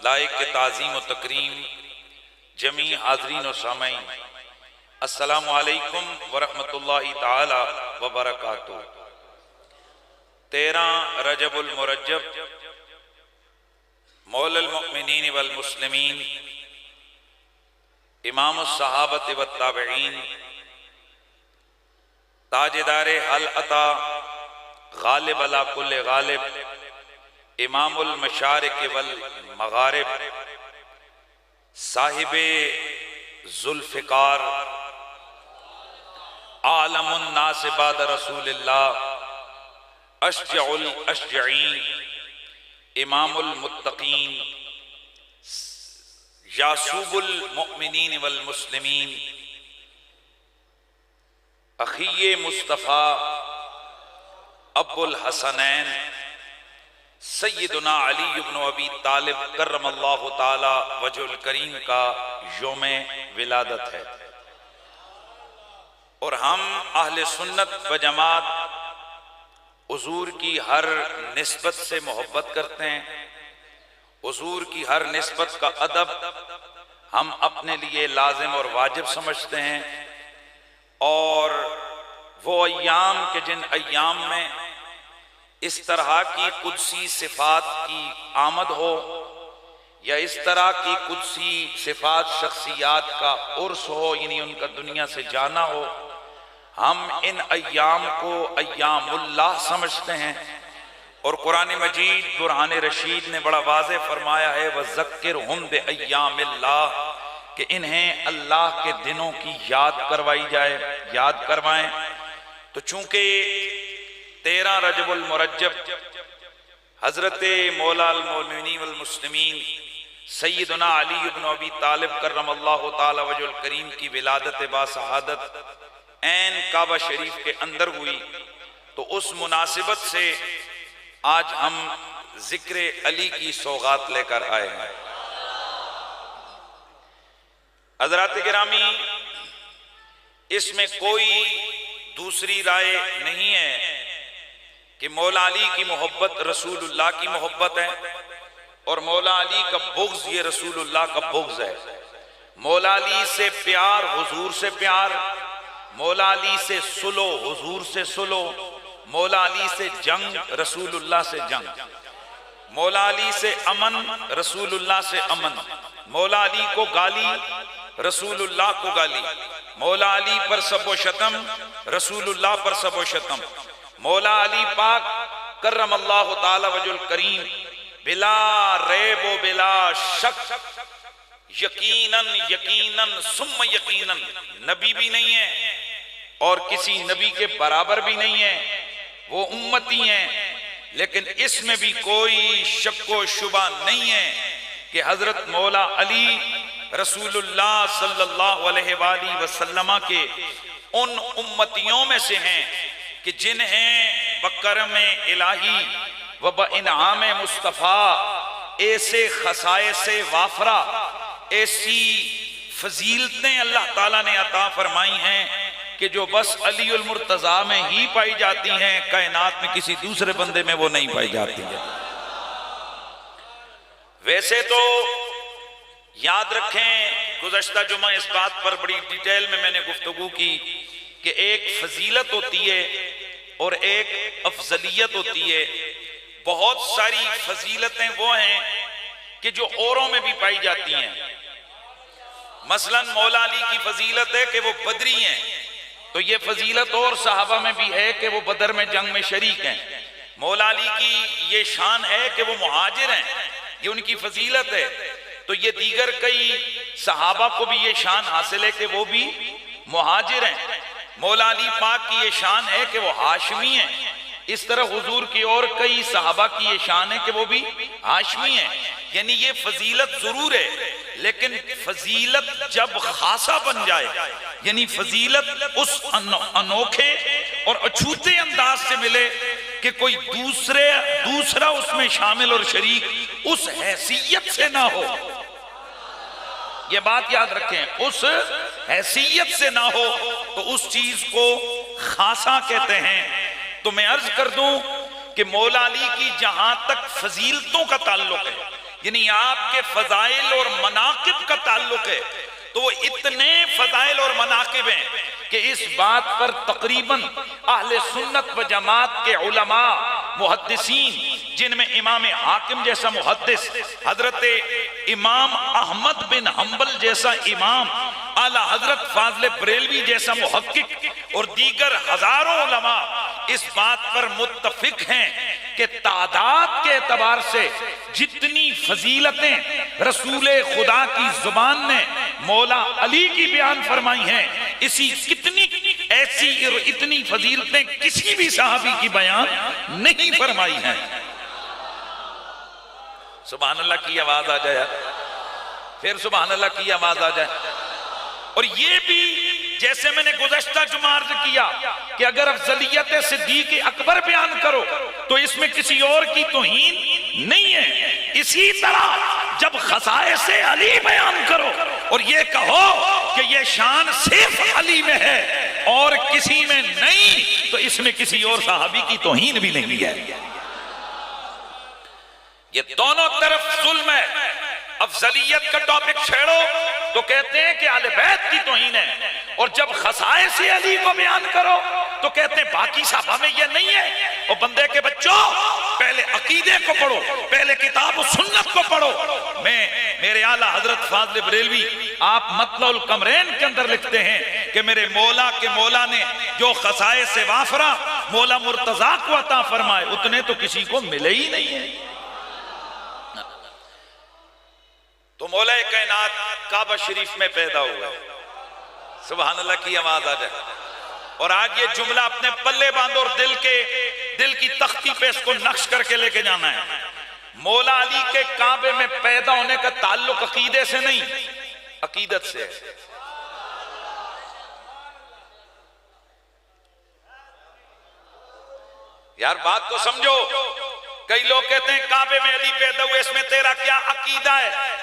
लायक के ताज़ीम व तकरीम जमी हाज़रीन व सामईन, अस्सलामु अलैकुम वरहमतुल्लाहि ताला व बरकातुहू। 13 रजबुल मुरज्जब मौलल मुमिनीन वल मुस्लिमीन, इमामुस सहाबत व ताबईन, ताजदारे हल अता, गालिब अला कुल्ल गालिब, इमामुल मशारिक वल मगारिब, साहिबे जुल्फ़िकार, आलमुन नास बाद रसूलिल्लाह, अशजउल अशजईन, इमामुल मुत्तकीन, यासूबुल मुमिनीन वल मुस्लिमीन, अखिये मुस्तफ़ा अब्बुल हसनैन सैयदुना अली इब्न अबी तालिब करमल्लाहु ताला वजहुल करीम का यौम विलादत है। और हम अहले सुन्नत व जमात हुजूर की हर निस्बत से मोहब्बत करते हैं। हुजूर की हर निस्बत का अदब हम अपने लिए लाजिम और वाजिब समझते हैं। और वो अय्याम के जिन अय्याम में इस तरह की कुदसी सिफात की आमद हो या इस तरह की कुदसी सिफात शख्सियात का उर्स हो, यानी उनका दुनिया से जाना हो, हम इन अय्याम को अय्यामुल्लाह समझते हैं। और कुरान मजीद बुरहान रशीद ने बड़ा वाज़े फरमाया है, वज़क्किरहुम बिअय्यामिल्लाह, कि इन्हें अल्लाह के दिनों की याद करवाई जाए, याद करवाएं। तो चूंकि 13 रजबुल मुरज्जब हजरत मौलाल मोमिनीन वल मुस्लिमीन सैयदुना अली इब्न अबी तालिब करमल्लाहु ताला वजहुल करीम की विलादत बासहादत ऐन काबा शरीफ के अंदर हुई, तो उस मुनासिबत से आज हम जिक्र अली की सौगात लेकर आए हैं। हज़रात गिरामी, इसमें कोई दूसरी राय नहीं है कि मौला अली की मोहब्बत रसूलुल्लाह की मोहब्बत है और मौला अली का बुग़्ज़ ये रसूलुल्लाह का बुग़्ज़ है। मौला अली से प्यार हुजूर से प्यार, मौला अली से सुलो हुजूर से सुलो, मौला अली से जंग रसूलुल्लाह से जंग, मौला अली से अमन रसूलुल्लाह से अमन, मौला अली को गाली रसूलुल्लाह को गाली, मौला अली पर सबो शतम रसूलुल्लाह पर सबो शतम। मौला अली पाक करमल्लाहु ताला वजहुल करीम बिला रैब व बिला शक, यकीनन यकीनन सुम्मा यकीनन नबी भी नहीं है और किसी नबी के बराबर भी नहीं है। वो उम्मती हैं, लेकिन इसमें भी कोई शक व शुबा नहीं है कि हजरत मौला अली रसूलुल्लाह सल्लल्लाहु अलैहि वसल्लम के उन उम्मतियों में से हैं कि जिन्हें बकरम इलाही व बइनाम मुस्तफ़ा ऐसे खसाए से वाफरा, ऐसी फजीलतें अल्लाह ताला ने अता फरमाई हैं कि जो बस अलीउल मुर्तज़ा में ही पाई जाती हैं, कायनात में किसी दूसरे बंदे में वो नहीं पाई जाती है। वैसे तो याद रखें, गुज़श्ता जुमा इस बात पर बड़ी डिटेल में मैंने गुफ्तगू की कि एक फजीलत होती है और एक अफजलियत होती है। बहुत सारी फजीलतें वो हैं कि जो औरों में भी पाई जाती हैं। मसलन मौला अली की फजीलत है कि वो बदरी हैं, तो ये फजीलत और सहाबा में भी है कि वो बदर में जंग में शरीक हैं। मौला अली की ये शान है कि वो मुहाजिर हैं, ये उनकी फजीलत है। तो ये दीगर कई सहाबा को भी ये शान हासिल है कि वो भी मुहाजिर हैं। मौला अली पाक की ये शान है कि वो हाशमी हैं। इस तरह हुजूर की और कई सहाबा की ये शान है कि वो भी हाशमी हैं। यानी ये फजीलत जरूर है, लेकिन फजीलत जब खासा बन जाए, यानी फजीलत उस अनोखे और अछूते अंदाज से मिले कि कोई दूसरा उसमें शामिल और शरीक उस हैसियत से ना हो। ये बात याद रखें, उस हैसियत से ना हो तो उस चीज को खासा कहते हैं। तो मैं अर्ज कर दूं कि मौला अली की जहां तक फजीलतों का ताल्लुक है, यानी आपके फजाइल और मनाकिब का ताल्लुक है, तो वो इतने फजाइल और मनाकिब हैं कि इस बात पर तकरीबन अहले सुन्नत व जमात के उलमा मुहद्दिसीन, जिनमें इमाम हाकिम जैसा मुहद्दिस, हजरत इमाम अहमद बिन हंबल जैसा इमाम, आला हजरत फाजले बरेलवी जैसा मुहक्किक और दीगर हजारों उलमा इस बात पर मुत्तफिक हैं कि तादाद के एतबार से जितनी फजीलतें रसूले खुदा की जुबान ने मौला अली की बयान फरमाई हैं, इसी कितनी ऐसी इतनी फजीलतें किसी भी सहाबी की बयान नहीं फरमाई हैं। सुभान अल्लाह की आवाज आ जाए, फिर सुभान अल्लाह की आवाज आ जाए। और ये भी जैसे मैंने गुज़श्ता जुमा अर्ज़ किया कि अगर अफ़ज़लियत सिद्दीक़ अकबर बयान करो तो इसमें किसी और की तौहीन नहीं है। इसी तरह जब ख़साइस अली बयान करो और ये कहो कि ये शान सिर्फ अली में है और किसी में नहीं, तो इसमें किसी और सहाबी की तौहीन भी नहीं है। ये दोनों तरफ जुल्म है। अफजलियत का टॉपिक छेड़ो तो कहते हैं कि अहले बैत की तौहीन है, और जब खसाइस अली को बयान करो तो कहते हैं बाकी साहबा में ये नहीं है। और बंदे के बच्चों, पहले अकीदे को पढ़ो, पहले किताब और सुन्नत को पढ़ो। मेरे आला हजरत फाज़िल बरेलवी आप मतलउल कमरैन के अंदर लिखते हैं कि मेरे मौला के मौला ने जो खसाइस से वाफरा मौला मुर्तजा को अता फरमाए, उतने तो किसी को मिले ही नहीं है। तो मौला कायनात काबा शरीफ में पैदा हुआ, सुभान अल्लाह की आवाज आ जाए। और आज ये जुमला अपने पल्ले बांधो और दिल की तख्ती पे इसको नक्श करके लेके जाना है। मौला अली के काबे में पैदा होने का ताल्लुक अकीदे से नहीं, अकीदत से है। यार बात को समझो। कई लोग कहते हैं काबे में अली पैदा हुए, इसमें तेरा क्या अकीदा है?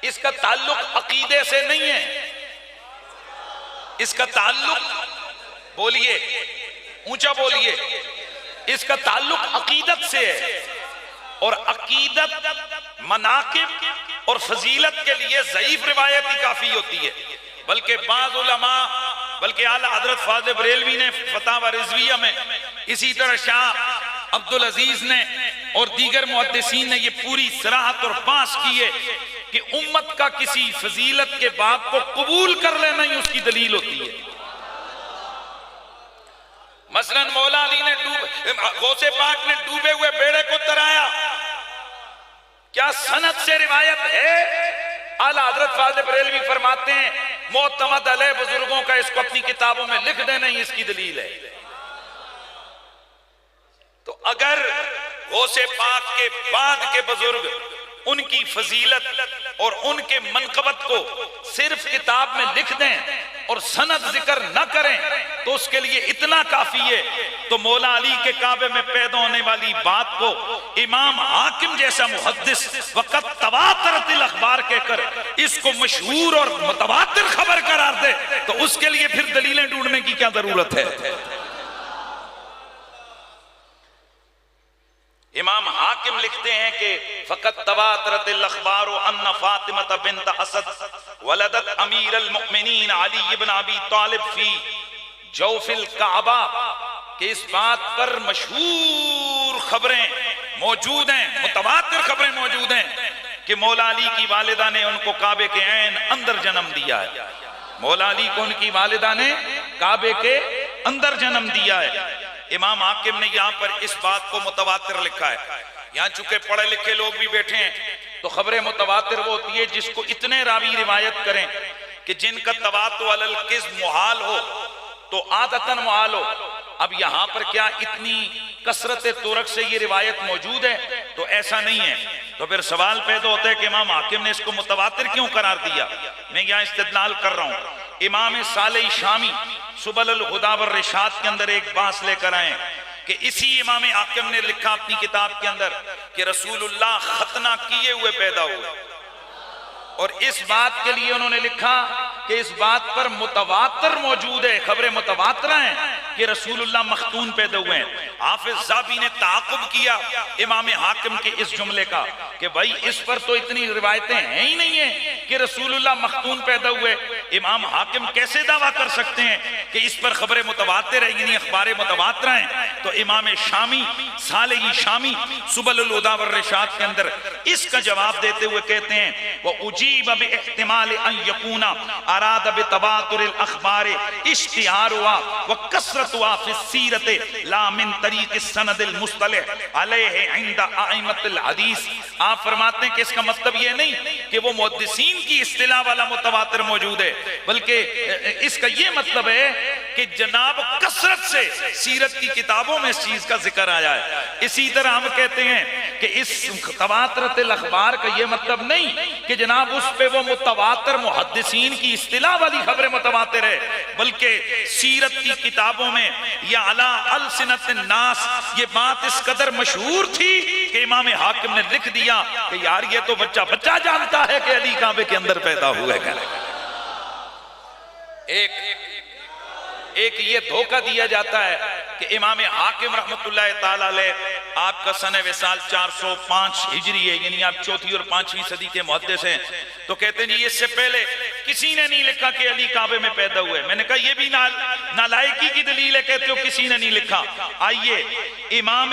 इसका ताल्लुक अकीदे से नहीं है, इसका ताल्लुक, बोलिए ऊंचा बोलिए, इसका ताल्लुक अकीदत से है। और अकीदत मनाकिब और फजीलत के लिए ज़ईफ रिवायत ही काफी होती है। बल्कि बाज़ उलमा, बल्कि आला हजरत फाज़िल बरेलवी ने फतावा रिज़विया में, इसी तरह शाह अब्दुल अजीज ने और दीगर मुहद्दिसीन ने ये पूरी सराहत और बास की है कि उम्मत का किसी फजीलत के बाप को कबूल कर लेना ही उसकी दलील होती है। मसलन मौला अली ने गौसे पाक ने डूबे हुए बेड़े को तराया, क्या सनद से रिवायत है? आला हजरत फाज़िल बरेलवी फरमाते हैं मोतमद अलैह बुजुर्गों का इसको अपनी किताबों में लिख देना ही इसकी दलील है। तो अगर गौसे पाक के बाद के बुजुर्ग उनकी फजीलत और उनके मनकबत को सिर्फ किताब में लिख दें और सनद जिक्र न करें तो उसके लिए इतना काफी है। तो मौला अली के काबे में पैदा होने वाली बात को इमाम हाकिम जैसा मुहद्दिस वक़्त तवातरतिल अखबार कहकर इसको मशहूर और मुतवातिर खबर करार दे, तो उसके लिए फिर दलीलें ढूंढने की क्या जरूरत है? इमाम हाकिम लिखते हैं कि फ़क़त तवातरतिल अख़बार अन्ना फ़ातिमत बिन्त असद वलदत अमीरुल मुमिनीन अली इब्न अबी तालिब फी जौफिल काबा, कि इस बात पर मशहूर खबरें मौजूद हैं, मुतवातिर खबरें मौजूद हैं कि मौला अली की वालिदा ने उनको काबे के ऐन अंदर जन्म दिया है। मौला अली को उनकी वालिदा ने काबे के अंदर जन्म दिया है। इमाम हाकिम ने यहाँ पर इस बात को मुतवातिर लिखा है। यहाँ चूंकि पढ़े लिखे लोग भी बैठे हैं तो खबरें मुतवातिर वो होती है जिसको इतने रावी रिवायत करें कि जिनका तवातु अलल किज़्ब मुहाल हो तो आदतन मुहाल हो। अब यहाँ पर क्या इतनी कसरत तुरक से ये रिवायत मौजूद है? तो ऐसा नहीं है। तो फिर सवाल पैदा होता है कि इमाम हाकिम ने इसको मुतवातिर क्यों करार दिया? मैं यहाँ इस्तिदलाल कर रहा हूँ। इमाम साले शामी सुबल हुदा वर रिशाद के अंदर एक बात लेकर आए कि इसी इमाम हाकिम ने लिखा अपनी किताब के अंदर कि रसूलुल्लाह खतना किए हुए पैदा हुए, और इस बात के लिए उन्होंने लिखा कि इस बात पर मुतवातिर मौजूद है, खबरें मुतवातिर हैं कि रसूलुल्लाह मखतून पैदा हुए हैं। हाफिज ज़ाबी ने ताक़ुब किया इमाम हाकिम के इस जुमले का कि भाई इस पर तो इतनी रिवायतें हैं ही नहीं है कि रसूलुल्लाह मखतून पैदा हुए। इमाम हाकिम कैसे दावा कर सकते हैं कि इस पर खबरें मुतवातिर है, यानी अखबारें मुतवातिर हैं? तो इमाम शामी सालेही शामी सुबुल हुदा व रिशाद के अंदर इसका जवाब देते हुए कहते हैं वो उजीब बि इहतिमाल अन यकूना अराद बि तवातुरिल अखबार इश्तिहार हुआ व कसरत हुआ फि सीरत ला मिन तरीक़ सनदिल मुस्तलह अलैहि इंद आइमतिल हदीस। आप फरमाते हैं कि इसका मतलब ये नहीं कि वो मुहद्दिसीन की इस्तिलाह वाला मुतवातिर मौजूद है, बल्कि इसका ये मतलब है कि जनाब कसरत से सीरत की किताबों में इस चीज का जिक्र आया है। इसी तरह हम कहते हैं कि इस तवातुरतिल अखबार का ये मतलब नहीं कि जनाब उस पे वो मुतवातिर मुहद्दिसीन की इस्तिलाह वाली खबरें मुतवातिर है, बल्कि सीरत की किताबों में या अला अलसिनतिन नास ये बात इस कदर मशहूर थी कि इमाम हाकिम ने लिख दिया कि यार ये तो बच्चा जानता है कि अली काबे के अंदर पैदा हुए। एक ये धोखा दिया जाता है कि इमाम हाकिम रहमतुल्लाह ताला अलैह आपका सने विसाल 405 हिजरी है, यानी आप चौथी और पांचवी सदी के मुहद्दिस हैं। तो कहते हैं जी इससे पहले किसी ने नहीं लिखा कि अली काबे में पैदा हुए। मैंने कहा ये भी नालायकी की दलील है, कहते हो किसी ने नहीं लिखा। आइए इमाम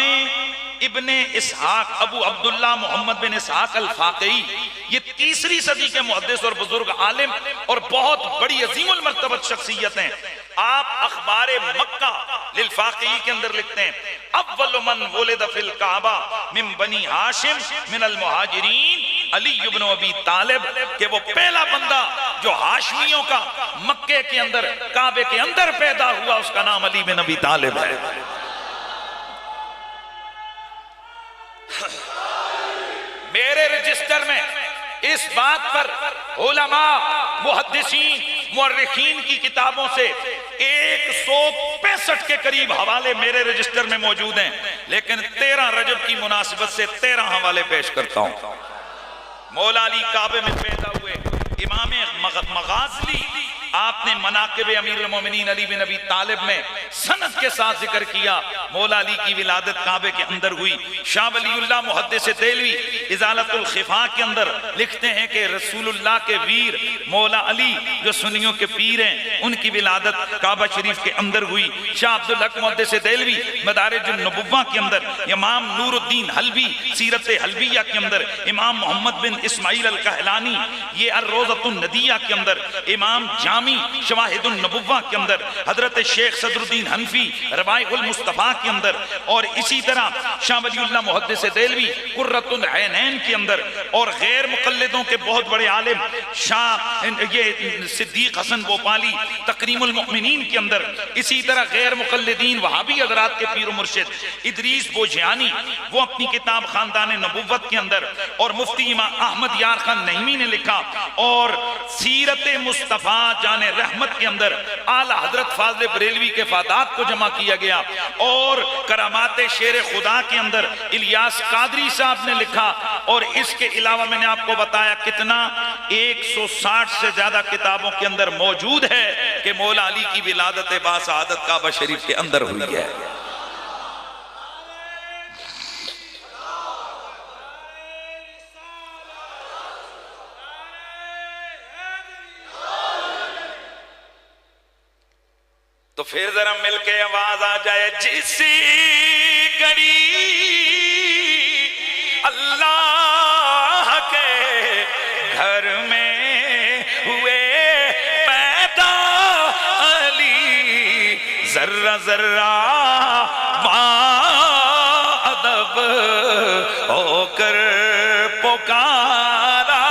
इब्ने इसहाक अबू अब्दुल्ला मोहम्मद बिन इसहाक अल फाकई, ये तीसरी सदी के मुहद्दिस और बुजुर्ग आलिम और बहुत बड़ी अजीमुल मर्तबत शख्सियत हैं। आप अखबारे मक्का लिल फाकई के अंदर लिखते हैं अव्वल मन वुलिद फिल काबा मिन बनी हाशिम मिन अल मुहाजिरीन अली इब्न अबी तालिब, के वो पहला बंदा जो हाशमियों का मक्के के अंदर काबे के अंदर पैदा हुआ उसका नाम अली बिन अबी तालिब है। मेरे रजिस्टर में इस बात पर उलमा मुहद्दिसीन मुअर्रिखीन की किताबों से 165 के करीब हवाले मेरे रजिस्टर में मौजूद हैं, लेकिन 13 रजब की मुनासिबत से 13 हवाले पेश करता हूं। मौला अली काबे में पैदा हुए। इमाम मगाज़ली आपने मनाकिब अमीरुल मोमिनीन अली बिन अबी तालिब में सनद के साथ जिक्र किया। मौला अली की विलादत काबे के अंदर हुई। शाह वलीउल्लाह मुहद्दिस देलवी इजालतुल खिफा के अंदर लिखते हैं कि रसूलुल्लाह के वीर मौला अली जो सुन्नियों के पीर हैं उनकी विलादत काबा शरीफ के अंदर हुई। शाह अब्दुल हक मुहद्दिस देलवी मदारिजुन नबुव्वा के अंदर, इमाम नूरुद्दीन हल्बी सीरत हल्बिया के अंदर, इमाम मोहम्मद बिन इस्माइल अल कहलानी ये अर्रोज़तुन नदिया के अंदर, इमाम शवाहिदुन नबुव्वा के अंदर, हजरत शेख सदरुद्दीन हनफी रवाइहुल मुस्तफा के अंदर, और इसी तरह शाह वलीउल्लाह मुहद्दिस देलवी कुर्रतुल ऐनैन के अंदर, और गैर मुक़ल्लिदों के बहुत बड़े आलिम शाह ये सिद्दीक हसन भोपाली तकरीमुल मुमिनीन के अंदर, इसी तरह गैर मुक़ल्लिदीन वहाबी हज़रात के पीर मुर्शिद इदरीस बोझियानी वो अपनी किताब खानदान नबुव्वत के अंदर, और मुफ्ती इमाम अहमद यार खान नईमी ने लिखा, और सीरत मुस्तफा जाने रहमत के अंदर आला हजरत फाज़िल बरेलवी के फादात को जमा किया गया, और करामाते शेर खुदा के अंदर इलियास कादरी साहब ने लिखा। और इसके अलावा मैंने आपको बताया कितना 160 से ज्यादा किताबों के अंदर मौजूद है कि मौला अली की विलादत बासआदत काबा शरीफ के अंदर हुई है। तो फिर जरा मिलके आवाज आ जाए, जिस घड़ी अल्लाह के घर में हुए पैदा अली, जर्रा जर्रा बाअदब होकर पुकारा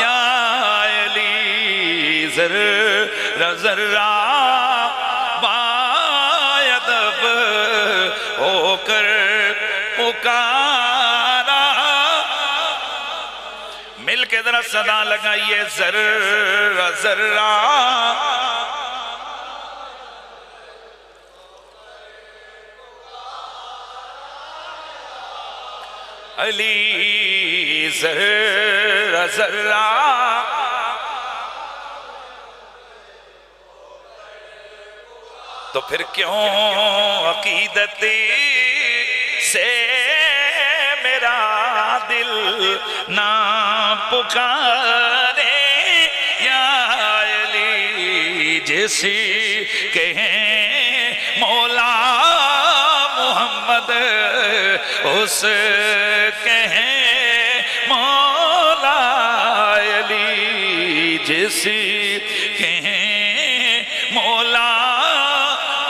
या अली, जर्रा जर्रा होकर पुकारा। मिलके जरा सदा लगाइए, जर्रा जर्रा अली, जर्रा जर्रा तो फिर क्यों अकीदत से मेरा दिल ना पुकारे या अली, जिसे कहें मौला मोहम्मद उस कहें मौला अली, जिसे कहें मौला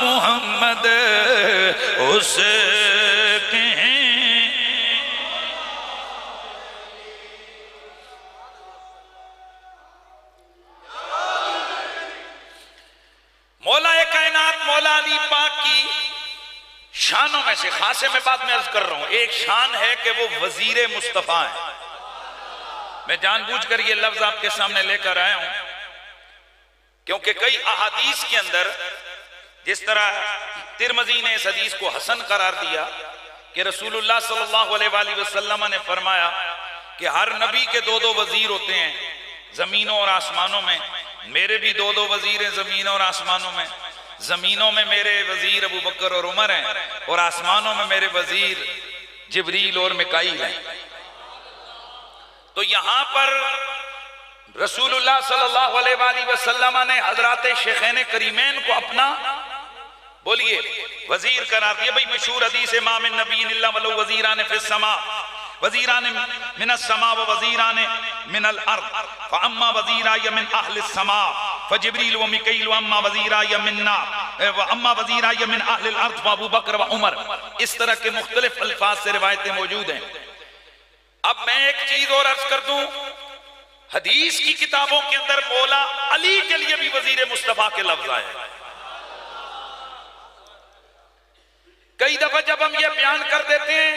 मोहम्मद उस कहें। मौला कायनात मौला अली पाक की शानों में से खासे में बाद में अर्ज कर रहा हूं, एक शान है कि वो वजीर मुस्तफा है। मैं जानबूझकर ये लफ्ज आपके सामने लेकर आया हूं क्योंकि कई अहादीस के अंदर, जिस तरह तिरमिज़ी ने इस हदीस को हसन करार दिया कि रसूलुल्लाह सल्लल्लाहु अलैहि वसल्लम ने फरमाया कि हर नबी के दो दो वजीर होते हैं जमीनों और आसमानों में। मेरे भी दो दो वजीर हैं जमीनों और आसमानों में। जमीनों में मेरे वजीर अबू बकर और उमर हैं और आसमानों में मेरे वजीर जिब्रील और मिकाईल हैं। तो यहां पर रसूलुल्लाह सल्लल्लाहु अलैहि वसल्लम ने हजरत शेखैन करीमैन को अपना बोलिए वजीर करार दिया। भाई मशहूर हदीस है, मा मिन नबिय्यिन इल्ला वलहु वजीरान फिस समा वजीरान मिनस समा व वजीरान मिनल अर्द फअम्मा वजीराय मिन अहलिस समा फजिब्रील व मिकाईल व अम्मा वजीराय मिन्ना व अम्मा वजीराय मिन अहलिल अर्द व अबू बकर व उमर। इस तरह के मुख्तलिफ अल्फाज से रिवायतें मौजूद हैं। अब मैं एक चीज और अर्ज कर दूं, हदीस की किताबों के अंदर मौला अली के लिए भी वजीर मुस्तफा के लफ्ज आए। कई दफा जब हम ये बयान कर देते हैं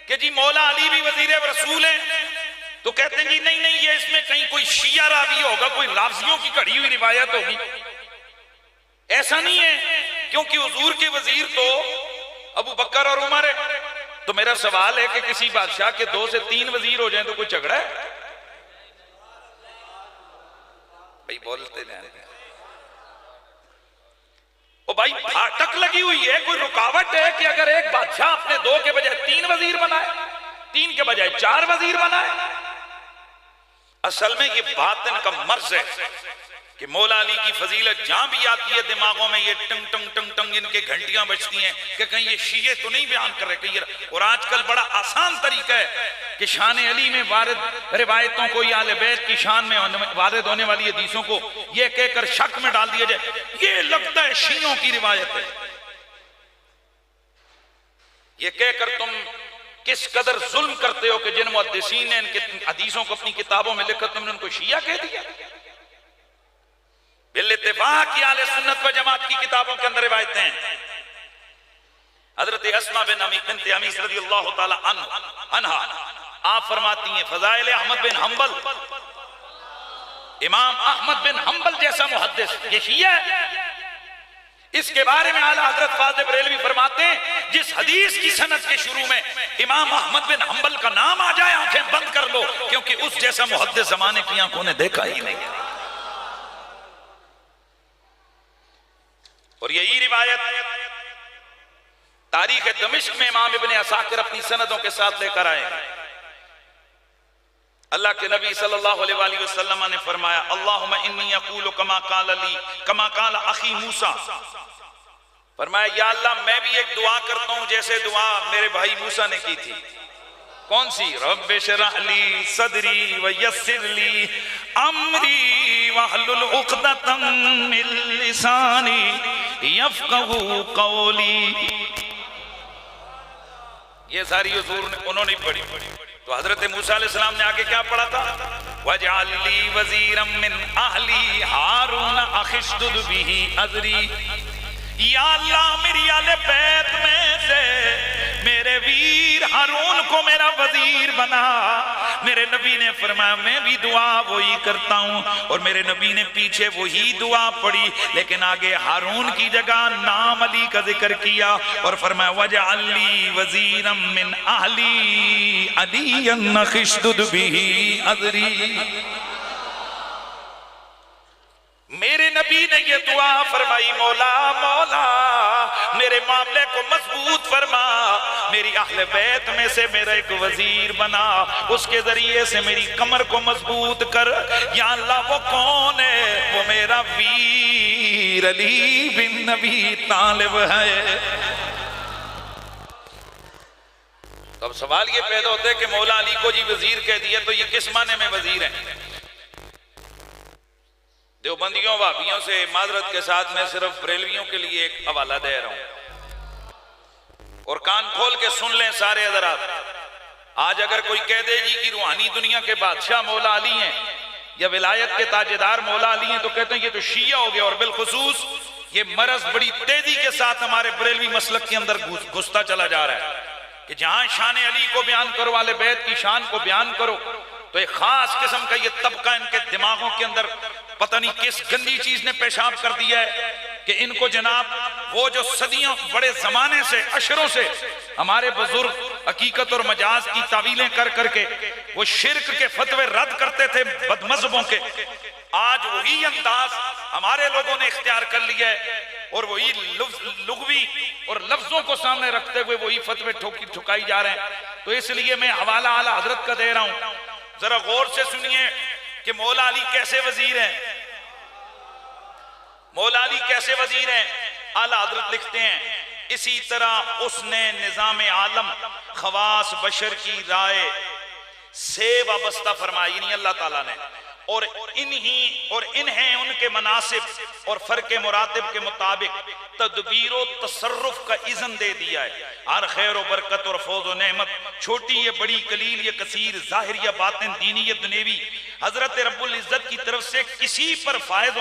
कि जी मौला अली भी वजीर रसूल है, तो कहते हैं जी नहीं नहीं, ये इसमें कहीं कोई शिया रावी होगा, कोई रावियों की घड़ी हुई रिवायत होगी। ऐसा नहीं है, क्योंकि हुजूर के वजीर तो अबू बकर और उमर है। तो मेरा सवाल है कि किसी बादशाह के 2 से 3 वजीर हो जाएं तो कोई झगड़ा है? भाई बोलते नहीं। ओ भाई फाटक लगी हुई है, कोई रुकावट है कि अगर एक बादशाह अपने 2 के बजाय 3 वजीर बनाए, 3 के बजाय 4 वजीर बनाए? असल में ये बातिन का मर्ज है कि मौला अली की फजीलत जहां भी आती है दिमागों में ये टंग टंग टंग टंग इनके घंटियां बजती हैं कि कहीं ये शीये तो नहीं बयान कर रहे कहीं। और आजकल बड़ा आसान तरीका है कि शान अली में वारिद रिवायतों को या आले बैत की शान में वारिद होने वाली हदीसों को ये कहकर शक में डाल दिया जाए, ये लगता है शियों की रिवायत है। ये कहकर तुम किस कदर जुल्म करते हो कि जिन मुहद्दिसीन ने इनके हदीसों को अपनी किताबों में लिखा तुमने उनको शिया कह दिया। बिल-इत्तिफाक आले सुन्नत व जमात की किताबों के अंदर रिवायतें हैं। हजरत अस्मा बिन्त अमीस रज़ियल्लाहु ताला अन्हा आप फरमाती हैं, फज़ाइल अहमद बिन हंबल, इमाम अहमद बिन हंबल जैसा मुहद्दिस ये शिया है। इसके बारे में आला हजरत फाज़िल बरेलवी फरमाते हैं, जिस हदीस की सनद के शुरू में इमाम अहमद बिन हंबल का नाम आ जाए आंखें बंद कर लो, क्योंकि उस जैसा मुहद्दिस जमाने की आंखों ने देखा ही नहीं। और यही रिवायत तारीख दमिश्क में इमाम इब्ने असाकिर अपनी सनदों के साथ लेकर आए। अल्लाह के नबी सल्लल्लाहु अलैहि वसल्लम ने फरमाया, अल्लाहुम्मा इन्नी अक़ूलु कमा क़ाल अली कमा क़ाल अख़ी मूसा। फरमाया, या अल्लाह मैं भी एक दुआ करता हूं जैसे दुआ मेरे भाई मूसा ने की थी। कौन सी? रब्बि शरह ली सदरी व यस्सिर ली अमरी वहलुल उक़दतम मिन लिसानी यफ़क़हू क़ौली। ये सारी हुजूर ने उन्होंने पढ़ी। तो हजरत मूसा अलैहिस्सलाम ने आगे क्या पढ़ा था? वजअल ली वज़ीरम मिन अहली हारून अख़िश्दुद बिही अज़री। या अल्लाह मेरी आले बैत में से मेरे वीर हारून को मेरा वजीर बना। मेरे नबी ने फरमाया मैं भी दुआ वही करता हूँ, और मेरे नबी ने पीछे वही दुआ पढ़ी, लेकिन आगे हारून की जगह नाम अली का जिक्र किया और फरमाया वजअल ली वज़ीरम मिन अहली अलियन अख़िश्दुद बिही अज़री। मेरे नबी ने ये दुआ फरमाई, मौला मौला मेरे मामले को मजबूत फरमा, मेरी अहले बैत में से मेरा एक वजीर बना, उसके जरिए से मेरी कमर को मजबूत कर। या अल्लाह वो कौन है? वो मेरा वीर अली बिन नबी तालिब है। तो अब सवाल ये पैदा होता है कि मौला अली को जी वजीर कह दिया, तो ये किस माने में वजीर है? देवबंदियों वाबियों से माजरत के साथ मैं सिर्फ बरेलवियों के लिए एक हवाला दे रहा हूं, और कान खोल के सुन लें सारे हज़रात। आज अगर कोई कह दे जी कि रूहानी दुनिया के बादशाह मौला अली हैं या विलायत के ताजेदार मौला अली हैं, तो कहते हैं ये तो शिया हो गया। और बिलखुसूस ये मरज बड़ी तेजी के साथ हमारे बरेलवी मसलक के अंदर घुसता चला जा रहा है कि जहां शान अली को बयान करो, वाले बैत की शान को बयान करो, तो एक खास किस्म का ये तबका इनके दिमागों के अंदर पता नहीं किस गंदी चीज ने पेशाब कर दिया है कि इनको जनाब वो जो सदियों बड़े जमाने से अशरों से हमारे बुजुर्ग हकीकत और मजाज की तावीलें कर करके वो शिर्क के फतवे रद्द करते थे बदमज़हबों के, आज वही अंदाज हमारे लोगों ने इख्तियार कर लिया है और वही लुग़वी और लफ्जों को सामने रखते हुए वही फतवे ठुकाई जा रहे हैं। तो इसलिए मैं हवाला आला हजरत का दे रहा हूं, जरा गौर से सुनिए कि मौला अली कैसे वजीर हैं। मौला अली कैसे वजीर हैं? आला हजरत लिखते हैं, इसी तरह उसने निजाम आलम खवास बशर की राय से वाबस्ता फरमाई, यानी अल्लाह ताला ने, और इन्हें उनके मनासिब और फर्क मुरातिब के मुताबिक तदबीर और तसर्रुफ का इज़्न दे दिया है। हर खैर और बरकत और फौज और नेमत, छोटी ये बड़ी, कलील ये कसीर, जाहिर या बातिन, दीनी या दुनियावी, हजरत रब्बुल इज्जत की तरफ से किसी पर फायद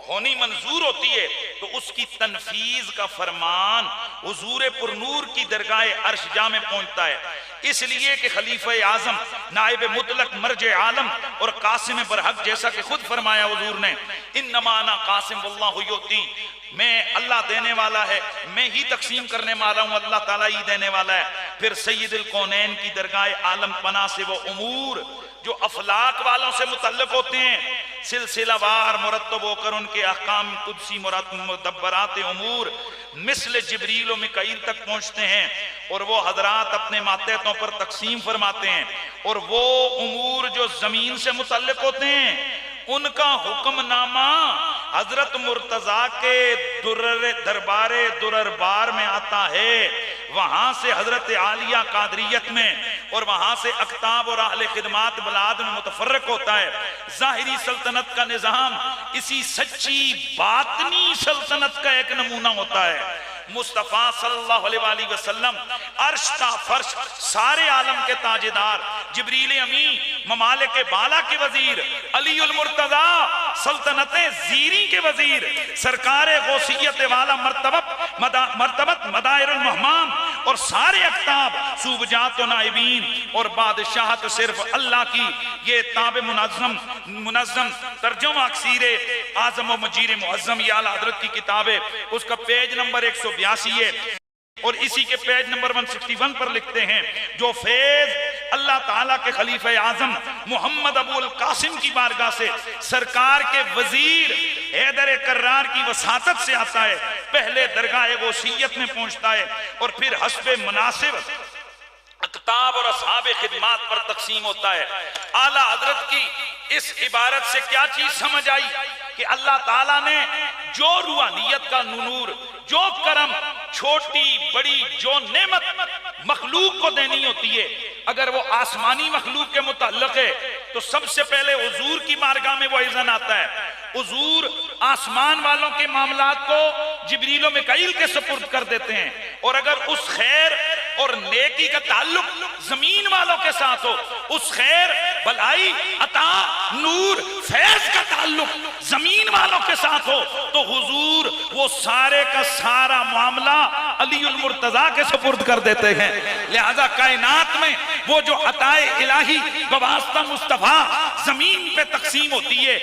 होनी मंजूर होती है तो उसकी तनफीज का फरमान हुजूर पुरनूर की दरगाह अर्श जा में पहुंचता है। इसलिए कि खलीफा आजम, नाइब मुतलक, मर्ज आलम और कासिम बरहक, जैसा कि खुद फरमाया हुजूर ने, इन्नमा अना कासिम वल्लाहु युती, मैं अल्लाह देने वाला है, मैं ही तकसीम करने वाला हूँ, अल्लाह ताला ही देने वाला है। फिर सैयदुल कौनैन की दरगाह आलम पना से वो उमूर जो अफलाक वालों से मुतल्लिक होते हैं, सिलसिलावार मुरत्तब होकर उनके अहकाम कुदसी मुदब्बरात उमूर मिस्ल जिब्रील व मिकाईल तक पहुंचते हैं और वो हजरात अपने मातेहतों पर तकसीम फरमाते हैं। और वो उमूर जो जमीन से मुतल्लिक होते हैं उनका हुक्मनामा हजरत मुर्तजा के दरबारे दुररबार में आता है, वहां से हजरत आलिया कादरियत में, और वहां से अक्ताब और अहले खिदमात बलाद में मुतफर्रक होता है। जाहिरी सल्तनत का निजाम इसी सच्ची बातनी सल्तनत का एक नमूना होता है। मुस्तफा सल्लल्लाहु अलैहि वसल्लम अर्श ता फर्श, सारे आलम के ताजेदार, जिब्रील अमी, ममालिक बाला के वजीर, अलीउल मुर्तजा सल्तनते ज़ीरी के वजीर, सरकारे गौसियत वाला मर्तबत मदायरुल महमाम और सारे अक्ताब, सूबजात व नाइबीन और बादशाहत सिर्फ अल्लाह की, ये ताब मुनज़्ज़म तर्जुमा अक्सीरे आज़म व मजीर मुअज़्ज़म, ये आला हज़रत की किताब है, उसका पेज नंबर 182 है। और इसी के पेज नंबर 161 पर लिखते हैं, जो फैज अल्लाह ताला के खलीफा आजम मोहम्मद अबुल कासिम की बारगाह से सरकार के वजीर हैदर कर्रार की वसातत से आता है, पहले दरगाह गौसियत में पहुंचता है और फिर हस्बे मुनासिब अक्ताब और असहाबे खिदमात पर तकसीम होता है। आला हजरत की इस इबारत से क्या चीज समझ आई कि अल्लाह ताला ने जो रूहानियत का नूर, जो करम, छोटी बड़ी जो नेमत मखलूक को देनी होती है, अगर वो आसमानी मखलूक के मुताल्लिक है तो सबसे पहले हुजूर की बारगाह में वो इज़्न आता है। हुजूर आसमान वालों के मामलात को जिब्रील व मिकाईल के सुपुर्द कर देते हैं, और अगर उस खैर और नेकी का ताल्लुक जमीन वालों के साथ हो, उस खैर, भलाई, अता, नूर, फैज का ताल्लुक जमीन वालों के साथ हो, तो हुजूर वो सारे का सारा मामला अलीउल मुर्तजा के सुपुर्द कर देते हैं। लिहाजा कायनात में वो जो अताए इलाही बवास्ता मुस्तफा जमीन पे तकसीम होती है,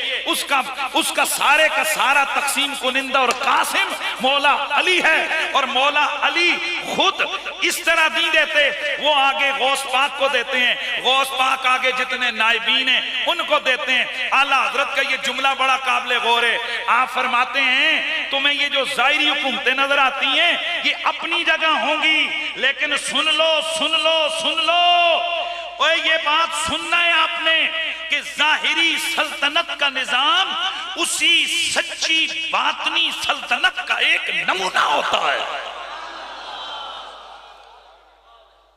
उसका सारे का सारा तकसीम कुनिंदा और कासिम मौला अली है। और मौला अली खुद इस तरह दी देते, वो आगे गौस पाक को देते हैं, गौस पाक आगे जितने नायबीन हैं उनको देते हैं। आला हजरत का ये जुमला बड़ा काबिल गौर है। आप फरमाते हैं तुम्हें ये जो जाहिरी हुकूमतें नजर आती हैं ये अपनी जगह होंगी, लेकिन सुन लो सुन लो सुन लो, और ये बात सुनना है आपने कि जाहिरी सल्तनत का निजाम उसी सच्ची बातनी सल्तनत का एक नमूना होता है।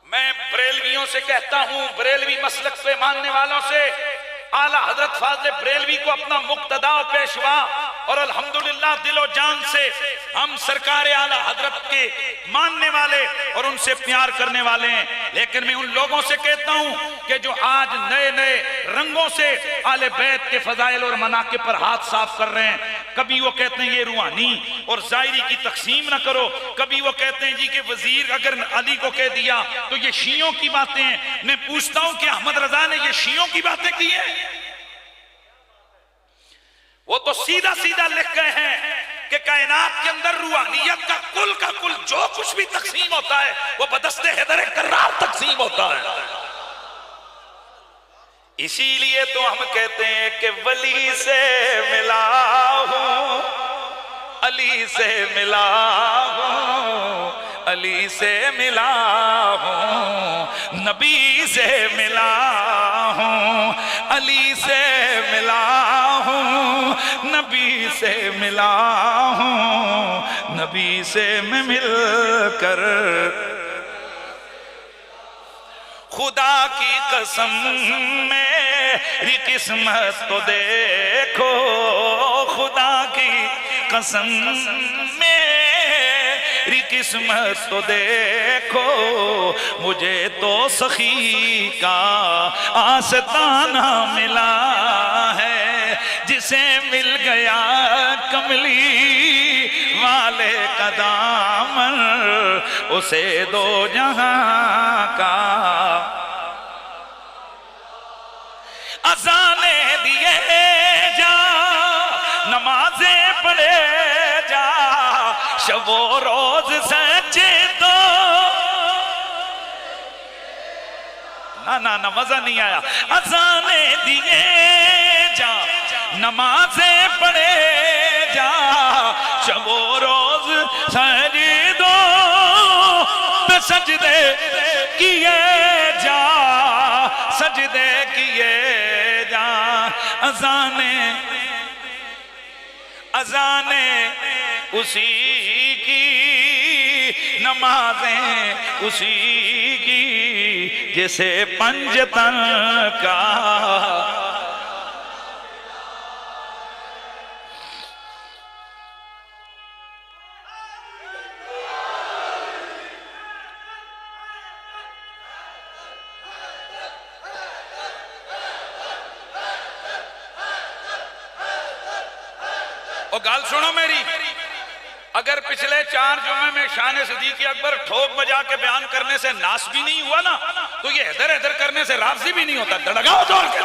मैं बरेलवियों से कहता हूं, बरेलवी मसलक पे मानने वालों से, आला हजरत फाज़िल बरेलवी को अपना मुक्तदा और पेशवा, और अल्हम्दुलिल्लाह दिलो जान से हम सरकार आला हजरत के मानने वाले और उनसे प्यार करने वाले हैं। लेकिन मैं उन लोगों से कहता हूं कि जो आज नए नए रंगों से आले बैत के फजाइल और मनाकिब पर हाथ साफ कर रहे हैं, कभी वो कहते हैं ये रूहानी और जाहिरी की तकसीम ना करो, कभी वो कहते हैं जी कि वजीर अगर अली को कह दिया तो ये शियों की बातें हैं। मैं पूछता हूं कि अहमद रजा ने ये शियों की बातें की है? वो तो सीधा सीधा लिख गए हैं कि कायनात के अंदर रूहानियत का कुल जो कुछ भी तकसीम होता है वो बदस्ते हैदर कर्रार तकसीम होता है। इसीलिए तो हम कहते हैं कि वली से मिला हूं, अली से मिला हूं, अली से मिला हूं, नबी से मिला हूं, अली से मिला हूं, नबी से मिला हूं, नबी से मैं मिलकर खुदा की कसम मेरी किस्मत तो देखो, खुदा की कसम मेरी किस्मत तो देखो, मुझे तो सखी का आस्ताना मिला है, जिसे मिल गया कमली वाले का दामन, उसे दो जहां का अज़ाने दिए जा, नमाजें पढ़े जा, शबो रोज सच्चे तो ना मजा नहीं आया। अज़ाने दिए जा, नमाजें पढ़े जा, शबो रोज सजदो पे सजदे किए जा, सजदे किए जा। अज़ाने अज़ाने उसी की, नमाजें उसी की, जैसे पंजतन का और गाल सुनो मेरी, अगर पिछले 4 जुम्मे में शान सिद्दीक़ अकबर ठोक बजा के बयान करने से नाश भी नहीं हुआ ना, तो ये हैदर हैदर करने से राज़ी भी नहीं होता। दड़गाओ जोर के।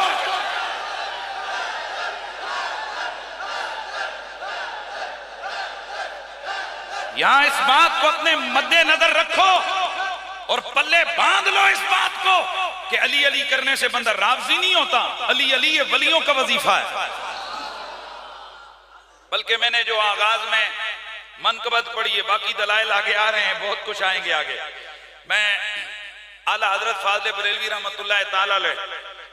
यहां इस बात को अपने मद्देनजर रखो और पल्ले बांध लो इस बात को कि अली अली करने से बंदा राज़ी नहीं होता। अली अली ये वलियों का वजीफा है। बल्कि मैंने जो आगाज में मनकबत पढ़ी है, बाकी दलाइल आगे आ रहे हैं, बहुत कुछ आएंगे आगे। मैं आला हजरत फाज़िल बरेलवी रहमतुल्लाह ताला अलैह,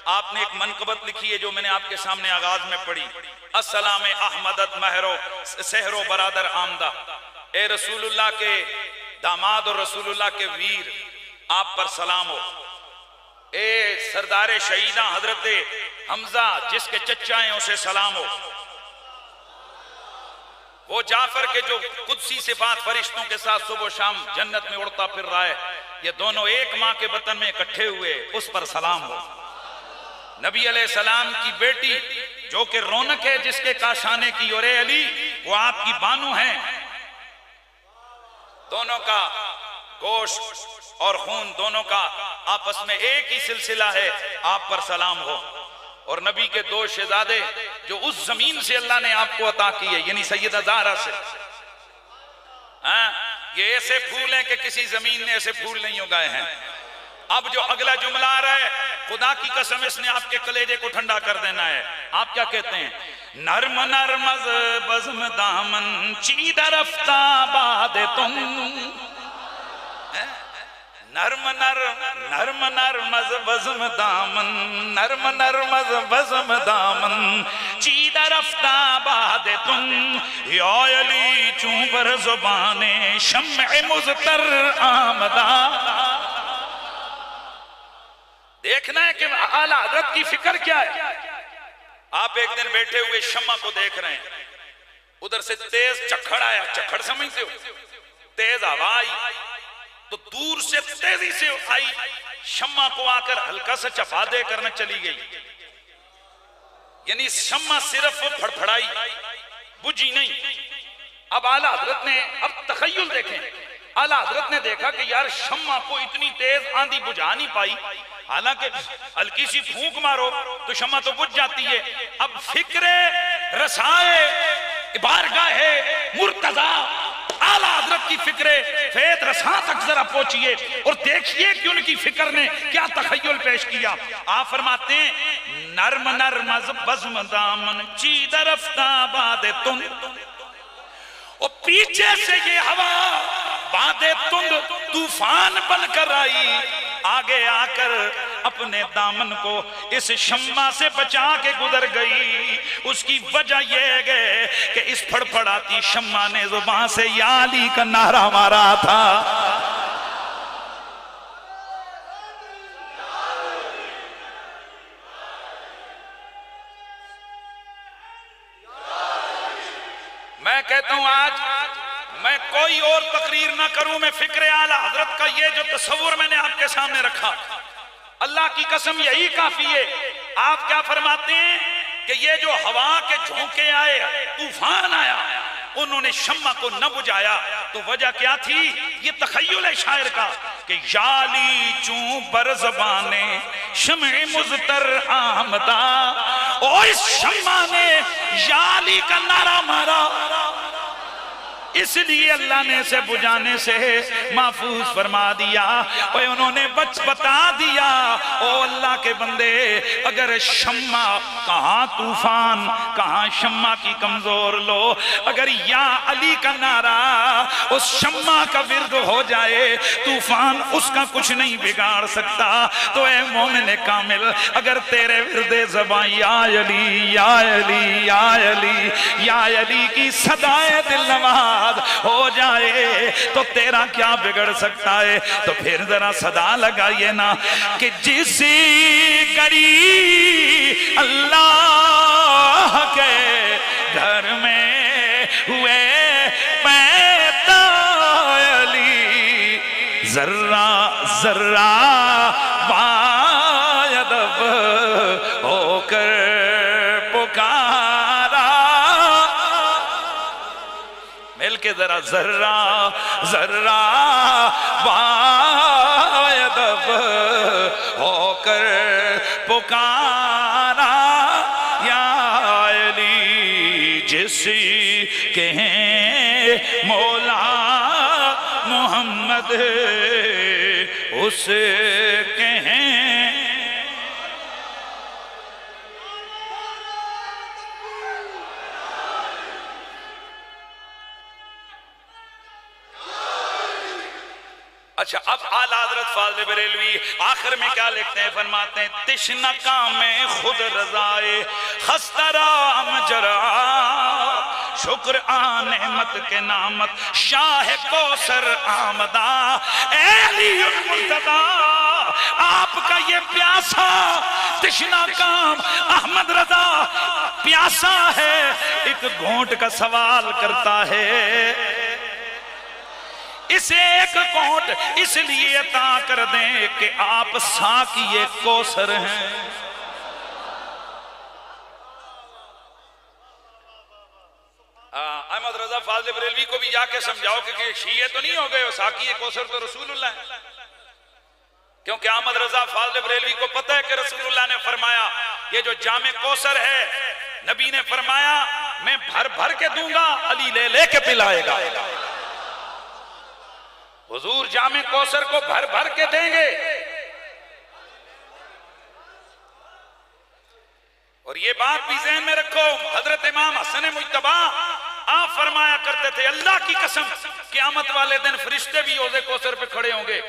आपने एक मनकबत लिखी है जो मैंने आपके सामने आगाज में पढ़ी। अस्सलाम अहमदत महरो सहरो बरादर आमदा, ए रसूलुल्लाह के दामाद और रसूलुल्लाह के वीर, आप पर सलाम हो। ए सरदार शहीदा हजरत हमजा जिसके चचा हैं उसे सलाम हो। वो जाफर के जो कुदसी सिफात फरिश्तों के साथ सुबह शाम जन्नत में उड़ता फिर रहा है, ये दोनों एक माँ के वतन में इकट्ठे हुए, उस पर सलाम हो। नबी अलैहि सलाम की बेटी जो कि रौनक है जिसके काशाने की, और अली वो आपकी बानू हैं। दोनों का गोश्त और खून दोनों का आपस में एक ही सिलसिला है, आप पर सलाम हो। और नबी के दो शहजादे जो उस जमीन से अल्लाह ने आपको अता की है, यानी सैयदा ज़हरा से, ये ऐसे फूल हैं कि किसी जमीन ने ऐसे फूल नहीं उगाए हैं। अब जो अगला जुमला आ रहा है, खुदा की कसम इसने आपके कलेजे को ठंडा कर देना है। आप क्या कहते हैं? नर्म नर्मज बज़्म दामन चीदा रफ्ता बाद तुम, नर्म नर्मज बज़्म दामन, नर्म नर्मज बज़्म दामन चीदा रफ्ता बाद तुम, या अली चूबर ज़ुबाने शम्अ मुज़तर आमदा। देखना है कि आला हज़रत की फिक्र क्या है। आप एक दिन बैठे हुए शम्मा को देख रहे हैं, उधर से तेज चक्खड़ आया, चक्खड़ समझते हो, तेज हवा आई, तो दूर से तेजी से आई, शम्मा को आकर हल्का सा चपा दे करने चली गई। यानी शम्मा सिर्फ फड़फड़ाई, बुझी नहीं। अब आला हज़रत ने, अब तखय्युल देखें, आला हज़रत ने देखा कि यार शम्मा को इतनी तेज आंधी बुझा नहीं पाई, हालांकि हल्की सी फूंक मारो तो शम्मा तो बुझ जाती है। अब फिक्रे रसाए बारगाहे मुर्तजा, आला हज़रत की फिक्रे फेत रसा तक जरा पहुंचिए और देखिए कि उनकी फिक्र ने क्या तखय्युल पेश किया। आप फरमाते हैं नर्म नर्मज बज़्म दामन चीदा रफ्ता बाद तुम, और पीछे से ये हवा बादे तुंद तूफान बनकर आई, आगे आकर अपने दामन को इस शम्मा से बचा के गुजर गई। उसकी वजह यह है कि इस फड़फड़ाती शम्मा ने जुबान से या अली का नारा मारा था। मैं कहता हूं आज मैं कोई और तकरीर ना करूं, मैं फिक्र आला हज़रत का ये जो तस्वुर मैंने आपके सामने रखा, अल्लाह की कसम यही काफी है। आप क्या फरमाते हैं कि ये जो हवा के झोंके आए, तूफान आया, उन्होंने शम्मा को न बुझाया, तो वजह क्या थी? ये तखय्युल है शायर का कि याली चूं बर ज़बाने शम्अ मुज़तर आमदा, और इस शम्मा ने याली का नारा मारा, इसलिए अल्लाह ने इसे बुझाने से महफूज फरमा दिया। और उन्होंने बता दिया, ओ अल्लाह के बंदे, अगर शम्मा कहाँ तूफान कहाँ शम्मा की कमजोर लो, अगर या अली का नारा उस शम्मा का विर्द हो जाए, तूफान उसका कुछ नहीं बिगाड़ सकता। तो ए मोमिन कामिल, अगर तेरे विर्दे ज़बान या अली या अली या अली या अली की सदाए दिल नवाज हो जाए तो तेरा क्या बिगड़ सकता है? तो फिर जरा सदा लगाइए ना कि जिस घड़ी अल्लाह के घर में हुए पैदा अली, जर्रा जर्रा बायदब होकर पुकारा, मिलके जरा जर्रा जर्रा बायदब होकर पुकारा, या अली जिस के मौला मोहम्मद उस के हैं। अच्छा, अब आला हज़रत फाज़िल बरेलवी आखिर में क्या लिखते हैं? फरमाते हैं तिश्ना में खुद रज़ाए खस्तराम जरा, शुक्र आनेमत के नामत शाह कौसर आमदा, अली मुर्तदा आपका ये प्यासा तिश्ना काम अहमद रजा प्यासा है, एक घोंट का सवाल करता है, इसे एक घोंट इसलिए अता कर दें कि आप साकिए कौसर हैं। अहमद रजा फाज़िल बरेलवी को भी जाके समझाओ कि शीये तो नहीं हो गए हो, साकिए कौसर तो रसूलुल्लाह है। क्योंकि अहमद रजा फाज़िल बरेलवी को पता है कि रसूलुल्लाह ने फरमाया ये जो जामे कौसर है, नबी ने फरमाया मैं भर भर के दूंगा, अली ले ले के पिलाएगा। हुजूर जामे कौसर को भर भर के देंगे। और ये बात भी ज़हन में रखो, हजरत इमाम हसन मुज्तबा आप फरमाया करते थे, अल्लाह की कसम क़यामत वाले दिन फरिश्ते भी हौज़े कौसर पे खड़े होंगे।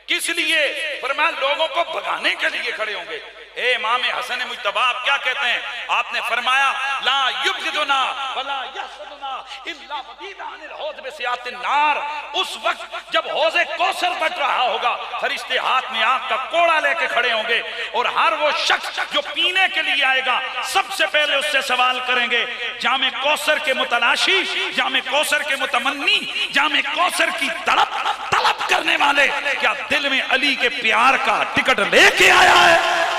किस लिए? फरमाया लोगों को भगाने के लिए खड़े होंगे। ए इमाम हसन मुज्तबा आप क्या कहते हैं? आपने फरमाया ला युब्गिदुना वला यहसदुना इल्ला वदीदा अनिल हौज़ बिसियातिन नार। उस वक्त जब हौज़े कौसर बट रहा होगा, फरिश्ते हाथ में आग का कोड़ा लेके खड़े होंगे और हर वो शख्स जो पीने के लिए आएगा सबसे पहले उससे सवाल करेंगे, जामे कौसर के मुतलाशी, जामे कौसर के मुतमन्नी, जामे कौसर की तलब करने वाले, क्या दिल में अली के प्यार का टिकट लेके आया है?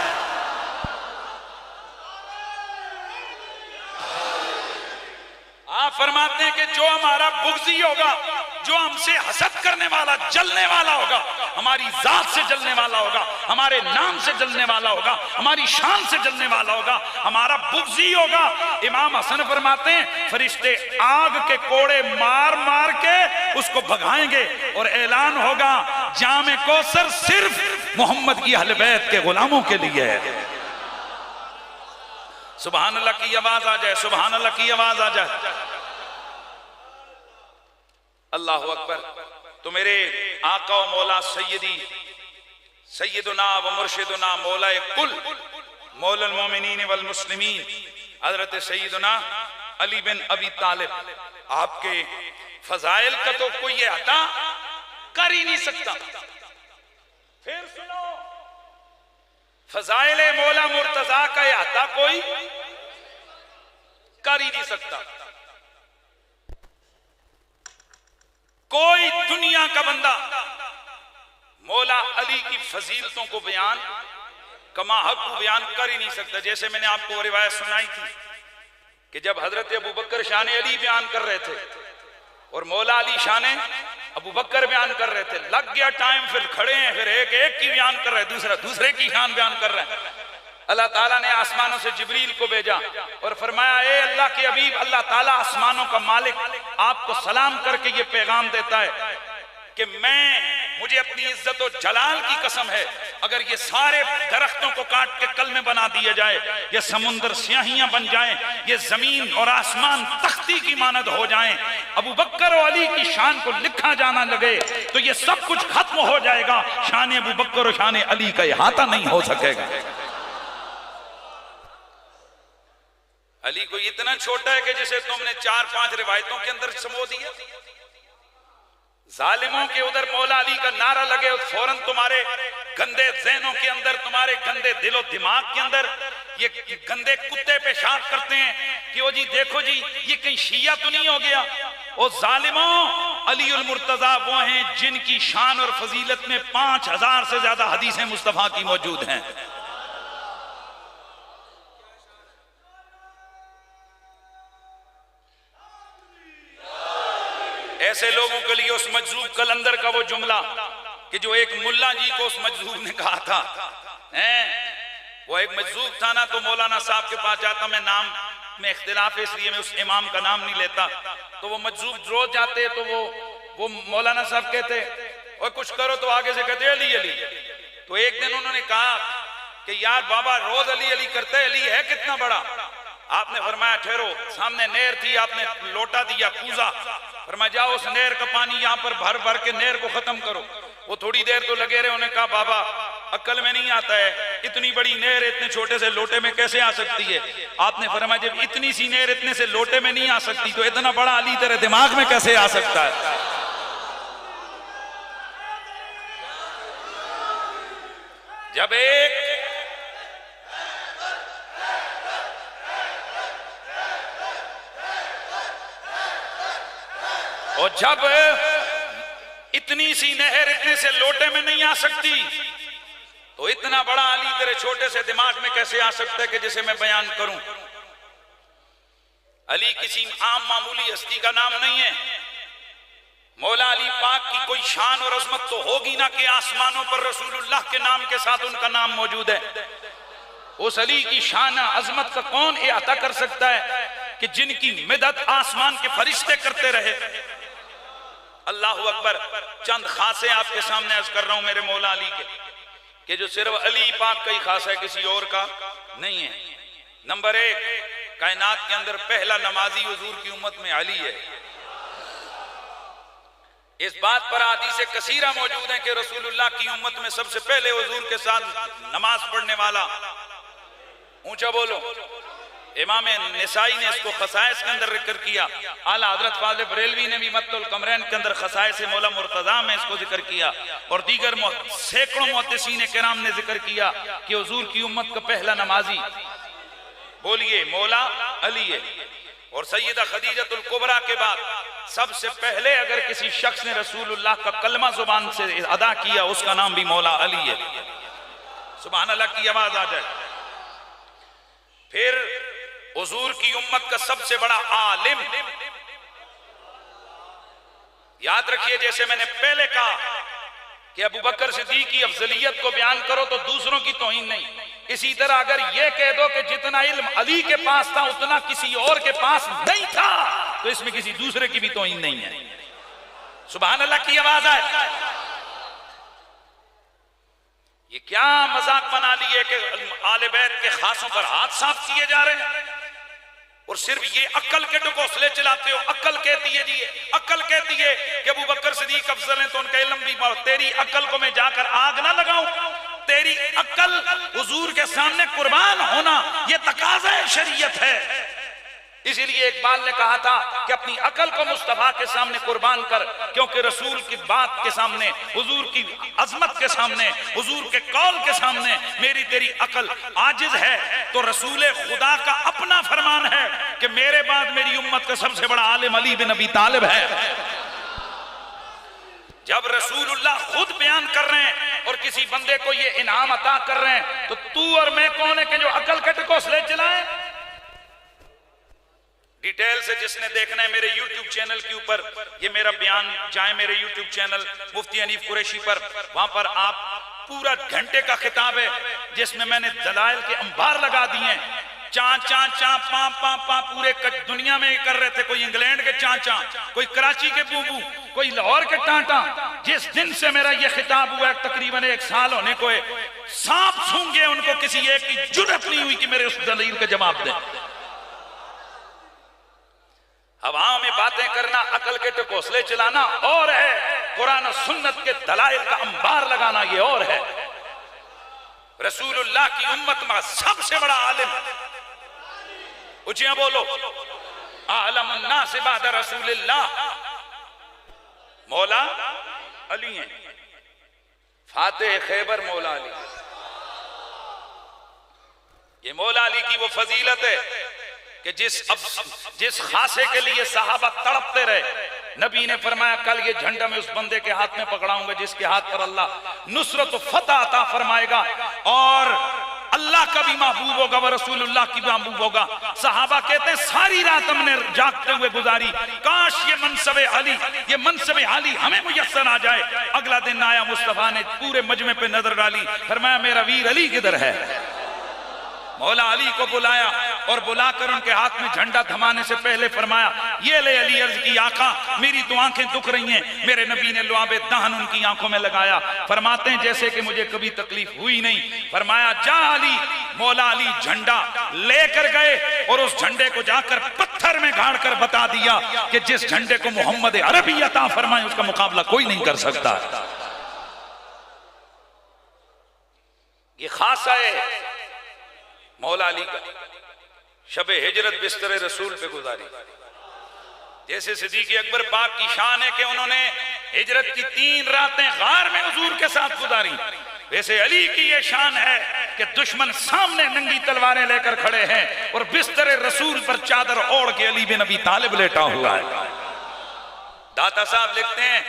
आप फरमाते हैं कि जो हमारा बुग़्ज़ी होगा, जो हमसे हसद करने वाला, जलने वाला होगा, हमारी जात से जलने वाला होगा, हमारे नाम से जलने वाला होगा, हमारी शान से जलने वाला होगा, हमारा बुग़्ज़ी होगा। इमाम हसन फरमाते हैं फरिश्ते आग के कोड़े मार मार के उसको भगाएंगे और ऐलान होगा जामे कौसर सिर्फ मोहम्मद की अहले बैत के गुलामों के लिए है। सुभान अल्लाह की आवाज आ जाए, सुभान अल्लाह की आवाज आ जाए। अल्लाह अकबर। तो मेरे आका व मौला सैयदी सैयदुना व मुर्शिदुना मौला कुल मौलल मोमिनीन वल मुस्लिमीन हजरत सैयदुना अली बिन अबी तालिब, आपके फजाइल का तो कोई ये अता कर ही नहीं सकता। फिर सुनो, फजाइले मौला मुर्तजा का यह अता कोई कर ही नहीं सकता। कोई दुनिया का बंदा मौला अली की फजीलतों को बयान कमा हक को बयान कर ही नहीं सकता। जैसे मैंने आपको रिवायत सुनाई थी कि जब हजरत अबू बकर शान अली बयान कर रहे थे और मौला अली शान अबू बकर बयान कर रहे थे, लग गया टाइम, फिर खड़े हैं, फिर एक एक की बयान कर रहे हैं, दूसरा दूसरे की शान बयान कर रहे हैं। अल्लाह ताला ने आसमानों से जिब्रील को भेजा और फरमाया ए अल्लाह के हबीब, अल्लाह ताला आसमानों का मालिक आपको सलाम करके ये पैगाम देता है कि मुझे अपनी इज्जत और जलाल की कसम है, अगर ये सारे दरख्तों को काट के कलमे बना दिए जाए, ये समुंदर स्याहियां बन जाएं, ये जमीन और आसमान तख्ती की मानद हो जाएं, अबू बकर और अली की शान को लिखा जाना लगे तो ये सब कुछ खत्म हो जाएगा, शान अबू बकर और शान अली का इहाता नहीं हो सकेगा। अली को इतना छोटा है कि जिसे तुमने 4-5 रिवायतों के अंदर समो दिया। जालिमों के उधर मौला अली का नारा लगे और फौरन तुम्हारे गंदे ज़हनों के अंदर, तुम्हारे गंदे दिलो दिमाग के अंदर ये गंदे कुत्ते पेशाब करते हैं कि ओ जी देखो जी ये कहीं शिया तो नहीं हो गया। ओ जालिमों, अली उल मुर्तजा वो हैं जिनकी शान और फजीलत में 5000 से ज्यादा हदीसें मुस्तफा की मौजूद हैं। ऐसे लोगों के लिए उस मजजूब कलंदर का वो जुमला कि जो एक मुल्ला जी को उस मजजूब ने कहा था, वो एक मजजूब था ना, तो मौलाना साहब के पास जाता, मैं नाम में इख्तिलाफ है इसलिए मैं उस इमाम का नाम नहीं लेता, तो वो मजजूब रोज जाते तो वो मौलाना साहब कहते और कुछ करो तो आगे से कहते अली अली। तो एक दिन उन्होंने कहा कि यार बाबा रोज अली अली करते, अली है कितना बड़ा? आपने फरमाया ठहरो, सामने नहर थी, आपने लोटा दिया कूजा, फरमाया जाओ उस नहर का पानी यहाँ पर भर भर के नहर को खत्म करो। वो थोड़ी देर तो लगे रहे, उन्होंने कहा बाबा अक्ल में नहीं आता है, इतनी बड़ी नहर इतने छोटे से लोटे में कैसे आ सकती है? आपने फरमाया जब इतनी सी नहर इतने से लोटे में नहीं आ सकती तो इतना बड़ा अली तेरे दिमाग में कैसे आ सकता है? जब एक और जब इतनी सी नहर इतने से लोटे में नहीं आ सकती तो इतना बड़ा अली तेरे छोटे से दिमाग में कैसे आ सकता है कि जिसे मैं बयान करूं? अली किसी आम मामूली हस्ती का नाम नहीं है। मौला अली पाक की कोई शान और अजमत तो होगी ना कि आसमानों पर रसूलुल्लाह के नाम के साथ उनका नाम मौजूद है। उस अली की शान अजमत का कौन अता कर सकता है कि जिनकी मदद आसमान के फरिश्ते करते रहे। अल्लाह अकबर। चंद खासे आपके सामने अर्ज कर रहा हूं मेरे मौला अली के, कि जो सिर्फ अली पाक का ही खास है, किसी और का नहीं है। नंबर 1, कायनात के अंदर पहला नमाजी हुजूर की उम्मत में अली है। इस बात पर हदीस कसीरा मौजूद है कि रसूलुल्लाह की उम्मत में सबसे पहले हुजूर के साथ नमाज पढ़ने वाला, ऊंचा बोलो, इमाम निसाई ने इसको खसाइस के अंदर जिक्र किया। आला हजरत फाज़िल बरेलवी ने भी मत्तुल कमरैन के अंदर खसाइस मौला मुर्तजा में इसको जिक्र किया, और दीगर सैकड़ों मुहद्दिसीन किराम ने जिक्र किया कि हुजूर की उम्मत का पहला नमाजी, बोलिए, मौला अली है। और सैयदा खदीजतुल कुबरा के बाद सबसे पहले अगर किसी शख्स ने रसूलुल्लाह का कलमा जुबान से अदा किया, उसका नाम भी मौला अली है। सुभान अल्लाह की आवाज आ जाए। फिर हुजूर की उम्मत का सबसे बड़ा आलिम, याद रखिए, जैसे मैंने पहले कहा कि अबू बकर सिद्दीक की अफजलियत को बयान करो तो दूसरों की तौहीन नहीं, इसी तरह अगर यह कह दो कि जितना इल्म अली के पास था उतना किसी और के पास नहीं था, तो इसमें किसी दूसरे की भी तौहीन नहीं है। सुभान अल्लाह की आवाज आए। ये क्या मजाक बना लिए कि आले बैत के खासों पर हाथ साफ किए जा रहे हैं, और सिर्फ ये अक्ल के ढकोसले चलाते हो। अक्ल कहती है जी, अक्ल कहती है कि अबू बकर सिद्दीक अफजल है तो उनका इल्म भी बहुत। तेरी अक्ल को मैं जाकर आग ना लगाऊं? तेरी अक्ल हुजूर के सामने कुर्बान होना ये तकाज़ा शरीयत है। इसीलिए इकबाल ने कहा था कि अपनी अकल को मुस्तफा के सामने कुर्बान कर, क्योंकि रसूल की बात के सामने, हुजूर की अजमत के सामने, हुजूर के कौल के सामने मेरी तेरी अकल आजिज है। तो रसूल खुदा का अपना फरमान है कि मेरे बाद मेरी उम्मत का सबसे बड़ा आलिम अली बिन अबी तालिब है। जब रसूलुल्लाह खुद बयान कर रहे हैं और किसी बंदे को ये इनाम अता कर रहे हैं, तो तू और मैं कौन है कि जो अकल के ढकोसले चलाए? डिटेल से जिसने देखना है मेरे YouTube चैनल के ऊपर, ये मेरा बयान जाए मेरे YouTube चैनल मुफ्ती हनीफ कुरैशी पर, वहां पर आप पूरा घंटे का खिताब है जिसमें मैंने दलाइल के अंबार लगा दिए हैं। चा चा चा पा पा पा पूरे दुनिया में कर रहे थे, कोई इंग्लैंड के चा चा, कोई कराची के बूबू, कोई लाहौर के टाटा। जिस दिन से मेरा ये खिताब हुआ है तकरीबन 1 साल होने को है, सांप सूंघे उनको किसी एक की जुर्रत नहीं हुई कि मेरे उस दलील का जवाब दें। हवा में बातें करना, अकल के ढकोसले चलाना और है, कुरान और सुन्नत के दलाइल का अंबार लगाना ये और है। रसूलुल्लाह की उम्मत में सबसे बड़ा आलिम, ऊंचिया बोलो, आलमुन्नास बाद रसूलिल्लाह मौला अली हैं। फातिह खैबर मौला अली। ये मौला अली की वो फजीलत है कि जिस खासे के लिए सहाबा तड़पते रहे, नबी ने फरमाया कल ये झंडा मैं उस बंदे के हाथ में पकड़ाऊंगा जिसके हाथ पर अल्लाह नुसरत फतह अता फरमाएगा, और अल्लाह का भी महबूब होगा, वह रसूलुल्लाह की महबूब होगा। सहाबा कहते हैं सारी रात हमने जागते हुए गुजारी, काश ये मनसबे अली, ये मनसबे अली हमें मुयस्सर आ जाए। अगला दिन आया, मुस्तफा ने पूरे मजमे पे नजर डाली, फरमाया मेरा वीर अली किधर है? मौला अली को बुलाया और बुलाकर उनके हाथ में झंडा थमाने से पहले फरमाया ये ले अली। अर्ज की आका मेरी तो आंखें दुख रही हैं। मेरे नबी ने लुआबे दहन उनकी आंखों में लगाया, फरमाते हैं जैसे कि मुझे कभी तकलीफ हुई नहीं। फरमाया जा अली। मौला अली झंडा लेकर गए और उस झंडे को जाकर पत्थर में गाड़ कर बता दिया कि जिस झंडे को मोहम्मद अरबी अता फरमाए उसका मुकाबला कोई नहीं कर सकता। ये खासा है मौला अली का। शबे हिजरत बिस्तर रसूल पे गुजारी। जैसे सिद्दीक़ अकबर पाक की शान है कि उन्होंने हिजरत की 3 रातें गार में हुजूर के साथ गुजारी, वैसे अली की ये शान है कि दुश्मन सामने नंगी तलवारें लेकर खड़े हैं और बिस्तर रसूल पर चादर ओढ़ के अली बिन अबी तालिब लेटा हुआ है। दाता साहब लिखते हैं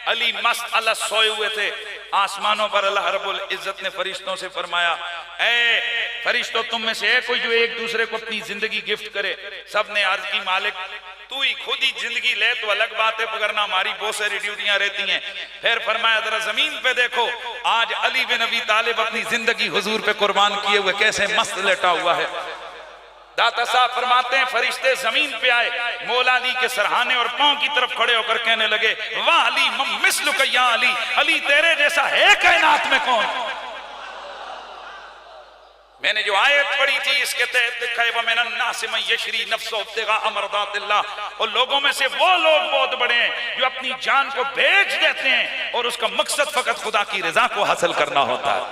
अली मस्त अल्लाह सोए हुए थे। आसमानों पर अल्लाह रब्बुल इज्जत ने फरिश्तों से फरमाया, ऐ फरिश्तों तुम में से है कोई जो एक दूसरे को अपनी जिंदगी गिफ्ट करे? सब ने अर्ज की मालिक तू ही खुद ही जिंदगी ले तो अलग बात है, वरना हमारी बहुत सारी ड्यूटियां रहती हैं। फिर फरमाया जरा जमीन पे देखो, आज अली बिन अबी तालिब अपनी जिंदगी हुजूर पे कुर्बान किए हुए कैसे मस्त लेटा हुआ है। दाता साहब फरमाते हैं फरिश्ते जमीन पे आए, मौला अली के सरहाने और पांव की तरफ खड़े होकर कहने लगे वाह अली मिस्लुक या अली, अली तेरे जैसा है कायनात में कौन? मैंने जो आयत पढ़ी थी इसके तहत लिखा है वमिनन्नासि मन यशरी नफ्सहु इब्तिगा अमरदातिल्लाह, और लोगों में से वो लोग बहुत बड़े हैं जो अपनी जान को बेच देते हैं और उसका मकसद फकत खुदा की रजा को हासिल करना होता है।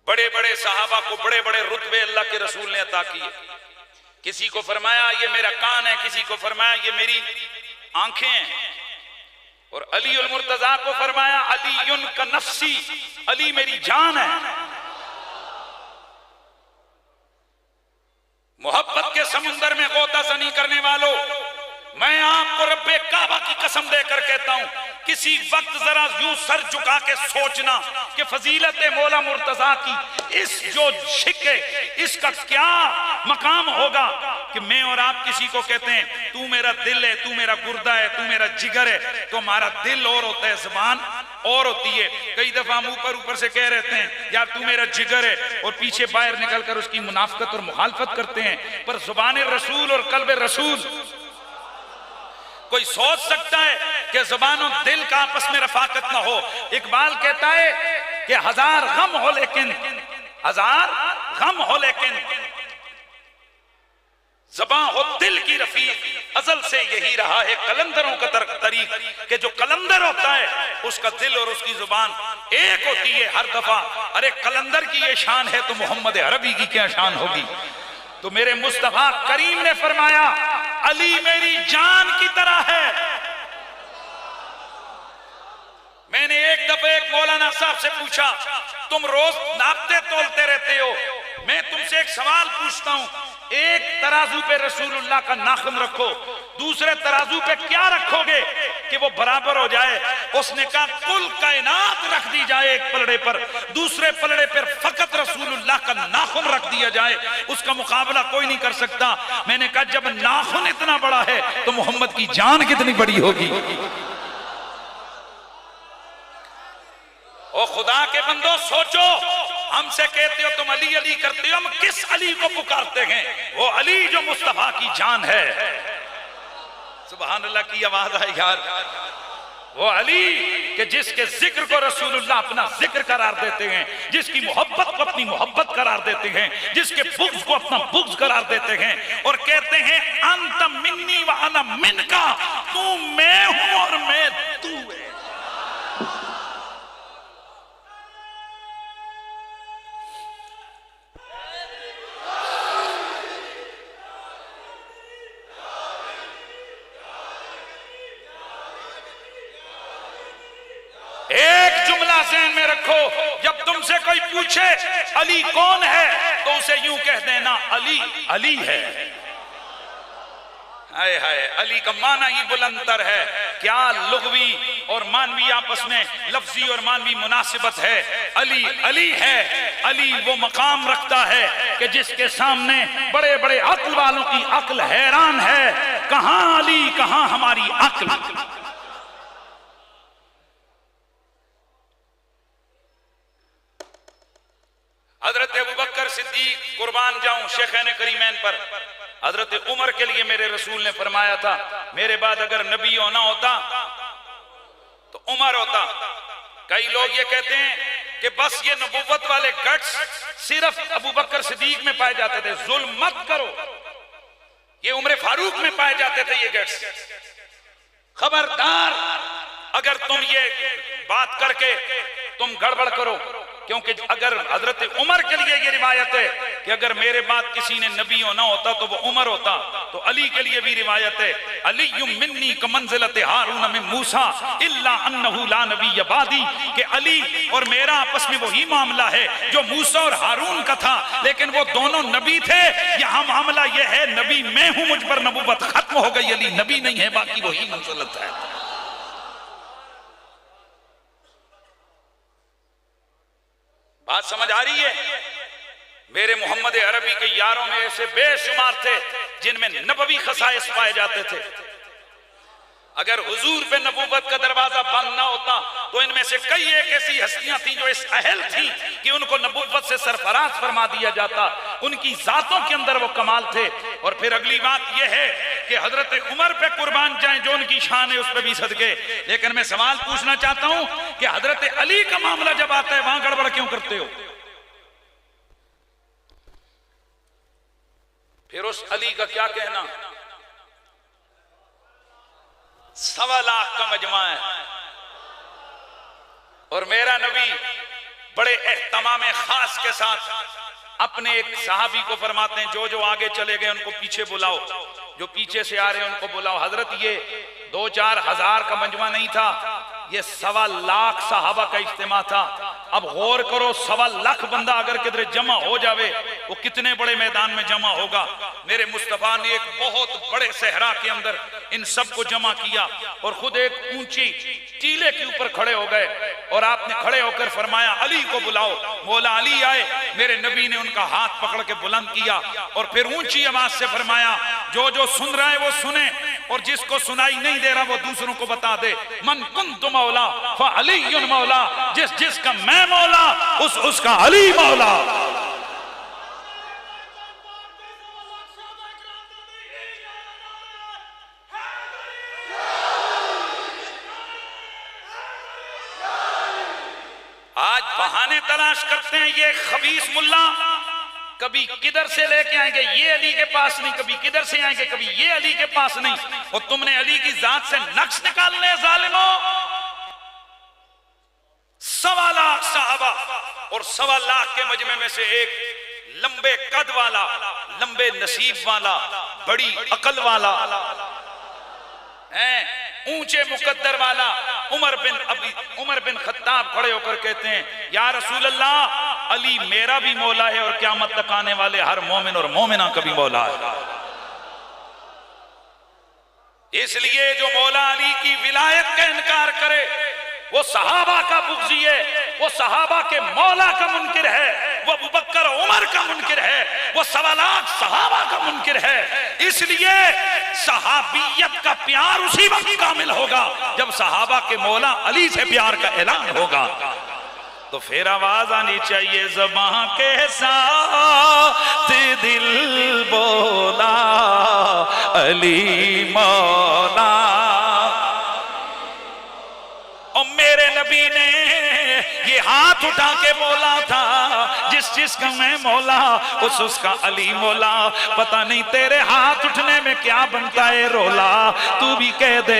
बड़े बड़े सहाबा को बड़े बड़े रुतबे अल्लाह के रसूल ने अता किए। किसी को फरमाया ये मेरा कान है, किसी को फरमाया ये मेरी आंखें हैं, और अली उल मुर्तजा को फरमाया अली का नफ्सी, अली मेरी जान है। मोहब्बत के समुंदर में गोताजनी करने वालों, मैं आपको रब्बे काबा की कसम देकर कहता हूं, किसी वक्त जरा यूं सर झुका के सोचना कि फजीलत मौला मुर्तजा की इस जो शिके इसका क्या मकाम होगा कि मैं और आप किसी को कहते हैं तू मेरा दिल है, तू मेरा गुर्दा है, तू मेरा जिगर है, तो हमारा दिल और होता है, जुबान और होती है। कई दफा हम ऊपर से कह रहते हैं यार तू मेरा जिगर है, और पीछे बाहर निकलकर उसकी मुनाफकत और मुखालफत करते हैं। पर जुबान रसूल और कल्ब रसूल, कोई सोच सकता है कि जुबान और दिल का आपस में रफाकत ना हो? इकबाल कहता है कि हजार गम हो लेकिन ज़बां हो दिल की रफीक, अजल से यही रहा है कलंदरों का तरीक कि जो कलंदर होता है उसका दिल और उसकी जुबान एक होती है हर दफा। अरे कलंदर की ये शान है तो मोहम्मद अरबी की क्या शान होगी? तो मेरे मुस्तफा करीम ने फरमाया अली मेरी जान की तरह है। मैंने एक दफे एक मौलाना साहब से पूछा तुम रोज नापते तोलते रहते हो, मैं तुमसे एक सवाल पूछता हूं, एक तराजू पे रसूलुल्लाह का नाखून रखो, दूसरे तराजू पे क्या रखोगे कि वो बराबर हो जाए? उसने कहा कुल कायनात रख दी जाए एक पलड़े पर, दूसरे पलड़े पर फकत रसूलुल्लाह का नाखून रख दिया जाए, उसका मुकाबला कोई नहीं कर सकता। मैंने कहा जब नाखून इतना बड़ा है तो मोहम्मद की जान कितनी बड़ी होगी। ओ खुदा के बंदो सोचो, हमसे कहते हो तुम अली अली करते हो, हम किस अली को पुकारते हैं? वो अली जो मुस्तफा की जान है। सुभान अल्लाह की आवाज है यार। वो अली कि जिसके जिक्र को रसूलुल्लाह अपना जिक्र करार देते हैं, जिसकी मोहब्बत को अपनी मोहब्बत करार देते हैं, जिसके बुग़्ज़ को अपना बुग़्ज़ करार देते हैं, और कहते हैं अंत मिन्नी व अना मिनका, तू मैं हूं और मैं तू है। एक जुमला ज़हन में रखो, जब तुमसे कोई पूछे अली कौन है तो उसे यूं कह देना अली अली है। हाय हाय, अली का माना ही बुलंदर है। क्या लुग़वी और मानवी आपस में लफ्जी और मानवी मुनासिबत है। अली अली है, अली वो मकाम रखता है कि जिसके सामने बड़े बड़े अक्ल वालों की अक्ल हैरान है। कहां अली, कहां हमारी अक्ल? हजरत अबू बकर सिद्दीक कुर्बान जाऊं शेखैन करीमैन पर, हजरत उमर के लिए मेरे रसूल ने फरमाया था मेरे बाद अगर नबी होना होता तो उमर होता। कई लोग ये कहते हैं कि बस ये नबुव्वत वाले गट्स सिर्फ अबू बकर सिद्दीक में पाए जाते थे। जुल्म मत करो, ये उमर फारूक में पाए जाते थे ये गट्स। खबरदार अगर तुम ये बात करके तुम गड़बड़ करो, क्योंकि अगर हजरत उमर के लिए ये रिवायत है कि अगर मेरे बाद किसी ने नबी होना होता तो वो उमर होता, तो अली के लिए भी रिवायत है अली मिन्नी कमंजिलत हारून मिन मूसा इल्ला अन्नहु ला नबी बादी, कि अली और मेरा आपस में वही मामला है जो मूसा और हारून का था, लेकिन वो दोनों नबी थे। यहाँ मामला ये है नबी मैं हूं, मुझ पर नबूवत खत्म हो गई, अली नबी नहीं है, बाकी वही मंजिलत है। बात समझ आ रही है? मेरे मोहम्मद अरबी के यारों में ऐसे बेशुमार थे जिनमें नबवी खसाइस पाए जाते थे। अगर हुजूर पे नबूवत का दरवाजा बंद ना होता तो इनमें से कई एक ऐसी हस्तियां थी जो इस अहल थी कि उनको नबूवत से सरफराज फरमा दिया जाता। उनकी जातों के अंदर वो कमाल थे। और फिर अगली बात यह है कि हजरत उमर पे कुर्बान जाएं, जो उनकी शान है उस पे भी सदके। लेकिन मैं सवाल पूछना चाहता हूं कि हजरत अली का मामला जब आता है वहां गड़बड़ क्यों करते हो? फिर उस अली का क्या कहना? 1.25 लाख का मजमा है और मेरा नबी बड़े एहतमाम खास के साथ अपने एक सहाबी को फरमाते हैं, जो जो आगे चले गए उनको पीछे बुलाओ, जो पीछे से आ रहे हैं उनको बुलाओ। हजरत ये 2-4 हजार का मजमा नहीं था, ये 1.25 लाख सहाबा का इज्तिमा था। अब गौर करो, 1.25 लाख बंदा अगर किधर जमा हो जावे वो कितने बड़े मैदान में जमा होगा। मेरे मुस्तफा ने एक बहुत बड़े सहरा के अंदर इन सबको जमा किया और खुद एक ऊंची टीले के ऊपर खड़े हो गए और आपने खड़े होकर फरमाया, अली को बुलाओ। मौला अली आए, मेरे नबी ने उनका हाथ पकड़ के बुलंद किया और फिर ऊंची आवाज से फरमाया, जो जो सुन रहा है वो सुने और जिसको सुनाई नहीं दे रहा वो दूसरों को बता दे। मन कुन्तु मौला फ अली मौला, जिसका मैं मौला उसका अली मौला। आज बहाने तलाश करते हैं ये खबीस मुल्ला, कभी किधर से लेके आएंगे ये अली के पास नहीं, कभी किधर से आएंगे कभी ये अली के पास नहीं। और तुमने अली की जात से नक्श निकालने जालिमो। 1.25 लाख साहबा और 1.25 लाख के मजमे में से एक लंबे कद वाला, लंबे नसीब वाला, बड़ी अकल वाला है, ऊंचे मुकद्दर वाला उमर बिन खत्ताब खड़े होकर कहते हैं, या रसूल अल्लाह, अली मेरा भी मौला है और क़यामत तक आने वाले हर मोमिन और मोमिना का भी मौला है। इसलिए जो मौला अली की विलायत का इनकार करे वो सहाबा का बुग़्ज़ी है, वो सहाबा के मौला का मुनकिर है, वो अबू बकर उमर का मुनकिर है, वो 1.25 लाख सहाबा का मुनकिर है। इसलिए सहाबियत का प्यार उसी वक्त कामिल होगा जब सहाबा के मौला अली से प्यार का ऐलान होगा। तो फिर आवाज आनी चाहिए, ज़बां के साथ दिल बोला अली मौला। और मेरे नबी ने ये हाथ उठा के बोला था, जिसका मैं मौला उसका अली मौला। पता नहीं तेरे हाथ उठने में क्या बनता है रोला, तू भी कह दे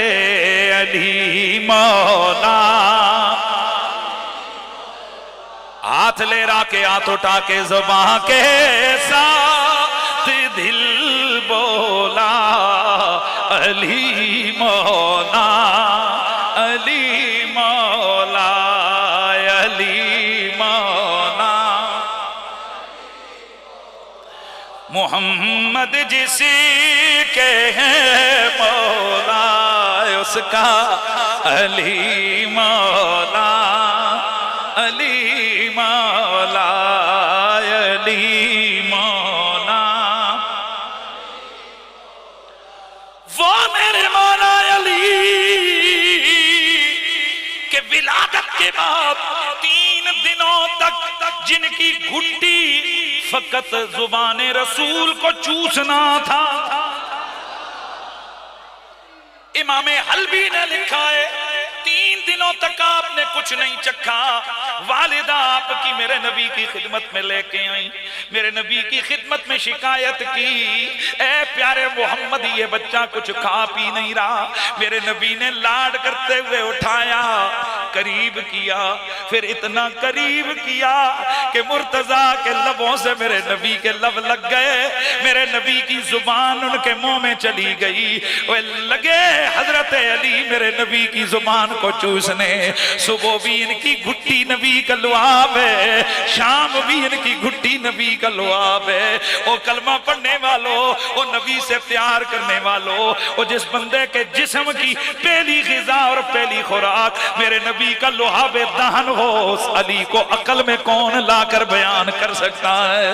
अली मौला। हाथ ले रहा के हाथ उठा के ज़बां के साथ दिल बोला अली मौला, अली मौला, अली मौला। मोहम्मद जिसके है मौला उसका अली मौला, अली मौला, अली मौला। वो मेरे मौला अली के विलादत के बाद 3 दिनों तक जिनकी घुट्टी फकत जुबाने रसूल को चूसना था, इमामे हल्बी ने लिखा है 3 दिनों तक आपने कुछ नहीं चखा। वालिदा आपकी मेरे नबी की खिदमत में लेके आई, मेरे नबी की खिदमत में शिकायत की, ए प्यारे मोहम्मद ये बच्चा कुछ खा पी नहीं रहा। मेरे नबी ने लाड करते हुए उठाया, करीब किया, फिर इतना करीब किया कि मुर्तजा के लबों से मेरे नबी के लब लग गए, मेरे नबी की जुबान उनके मुंह में चली गई। वे लगे हजरत अली मेरे नबी की जुबान को चूसने। सुबह भी इनकी घुट्टी नबी का लुआब है, शाम भी इनकी घुट्टी नबी का लुआब है। ओ कलमा पढ़ने वालों, ओ नबी से प्यार करने वालों, ओ जिस बंदे के जिस्म की पहली ग़िज़ा और पहली खुराक मेरे नबी नबी का लोहा बेदहन हो, उस अली को अकल में कौन लाकर बयान कर सकता है।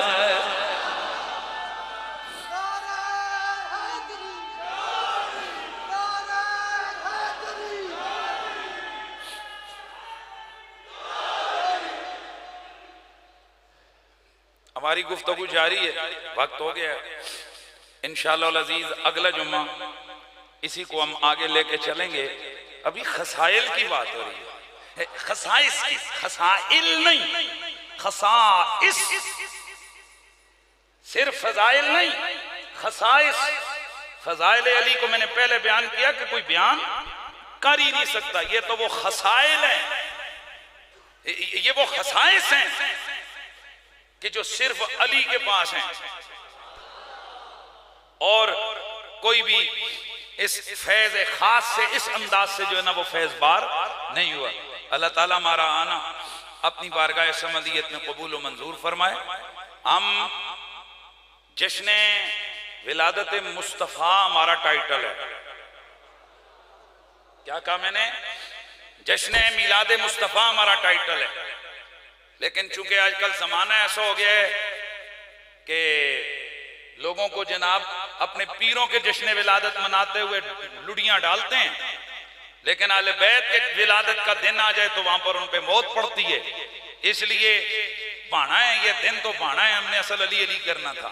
हमारी गुफ्तगू जारी है, वक्त हो गया। इंशाअल्लाह अजीज अगला जुम्मा इसी को हम आगे लेके चलेंगे। अभी खसाइल की बात हो रही है, खसाइस की, खसाइल नहीं, खसाइस, सिर्फ फजाइल नहीं, खसाइस। फजाइल अली को मैंने पहले बयान किया कि कोई बयान कर ही नहीं सकता, ये तो वो खसाइल है, ये वो खसाइस हैं कि जो सिर्फ अली के पास हैं, और कोई भी इस फैज खास से, इस अंदाज से जो है ना वो फैज बार नहीं हुआ। अल्लाह ताला हमारा आना अपनी बारगाह समदियत में कबूल व मंजूर फरमाए। हम जश्न विलादत मुस्तफ़ा हमारा टाइटल है। क्या कहा मैंने? जश्न मिलाद मुस्तफ़ा हमारा टाइटल है। लेकिन चूंकि आजकल जमाना ऐसा हो गया है कि लोगों को जनाब अपने पीरों के जश्न विलादत मनाते हुए लुड़ियां डालते हैं, लेकिन आले बैत के विलादत का दिन आ जाए तो वहां पर उन पे मौत पड़ती है। इसलिए बाना है, ये दिन तो बाना है, हमने असल अली अली करना था,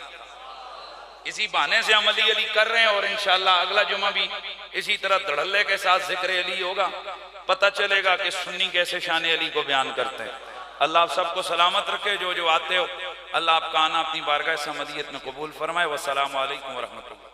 इसी बहाने से हम अली अली कर रहे हैं। और इंशाअल्लाह अगला जुमा भी इसी तरह धड़ल्ले के साथ जिक्र अली होगा, पता चलेगा कि सुन्नी कैसे शान अली को बयान करते हैं। अल्लाह आप सबको सलामत रखे, जो जो आते हो अल्लाह आपका आना अपनी बारगाह समदियत में कबूल फरमाए। वस्सलामु अलैकुम व रहमतुल्लाह।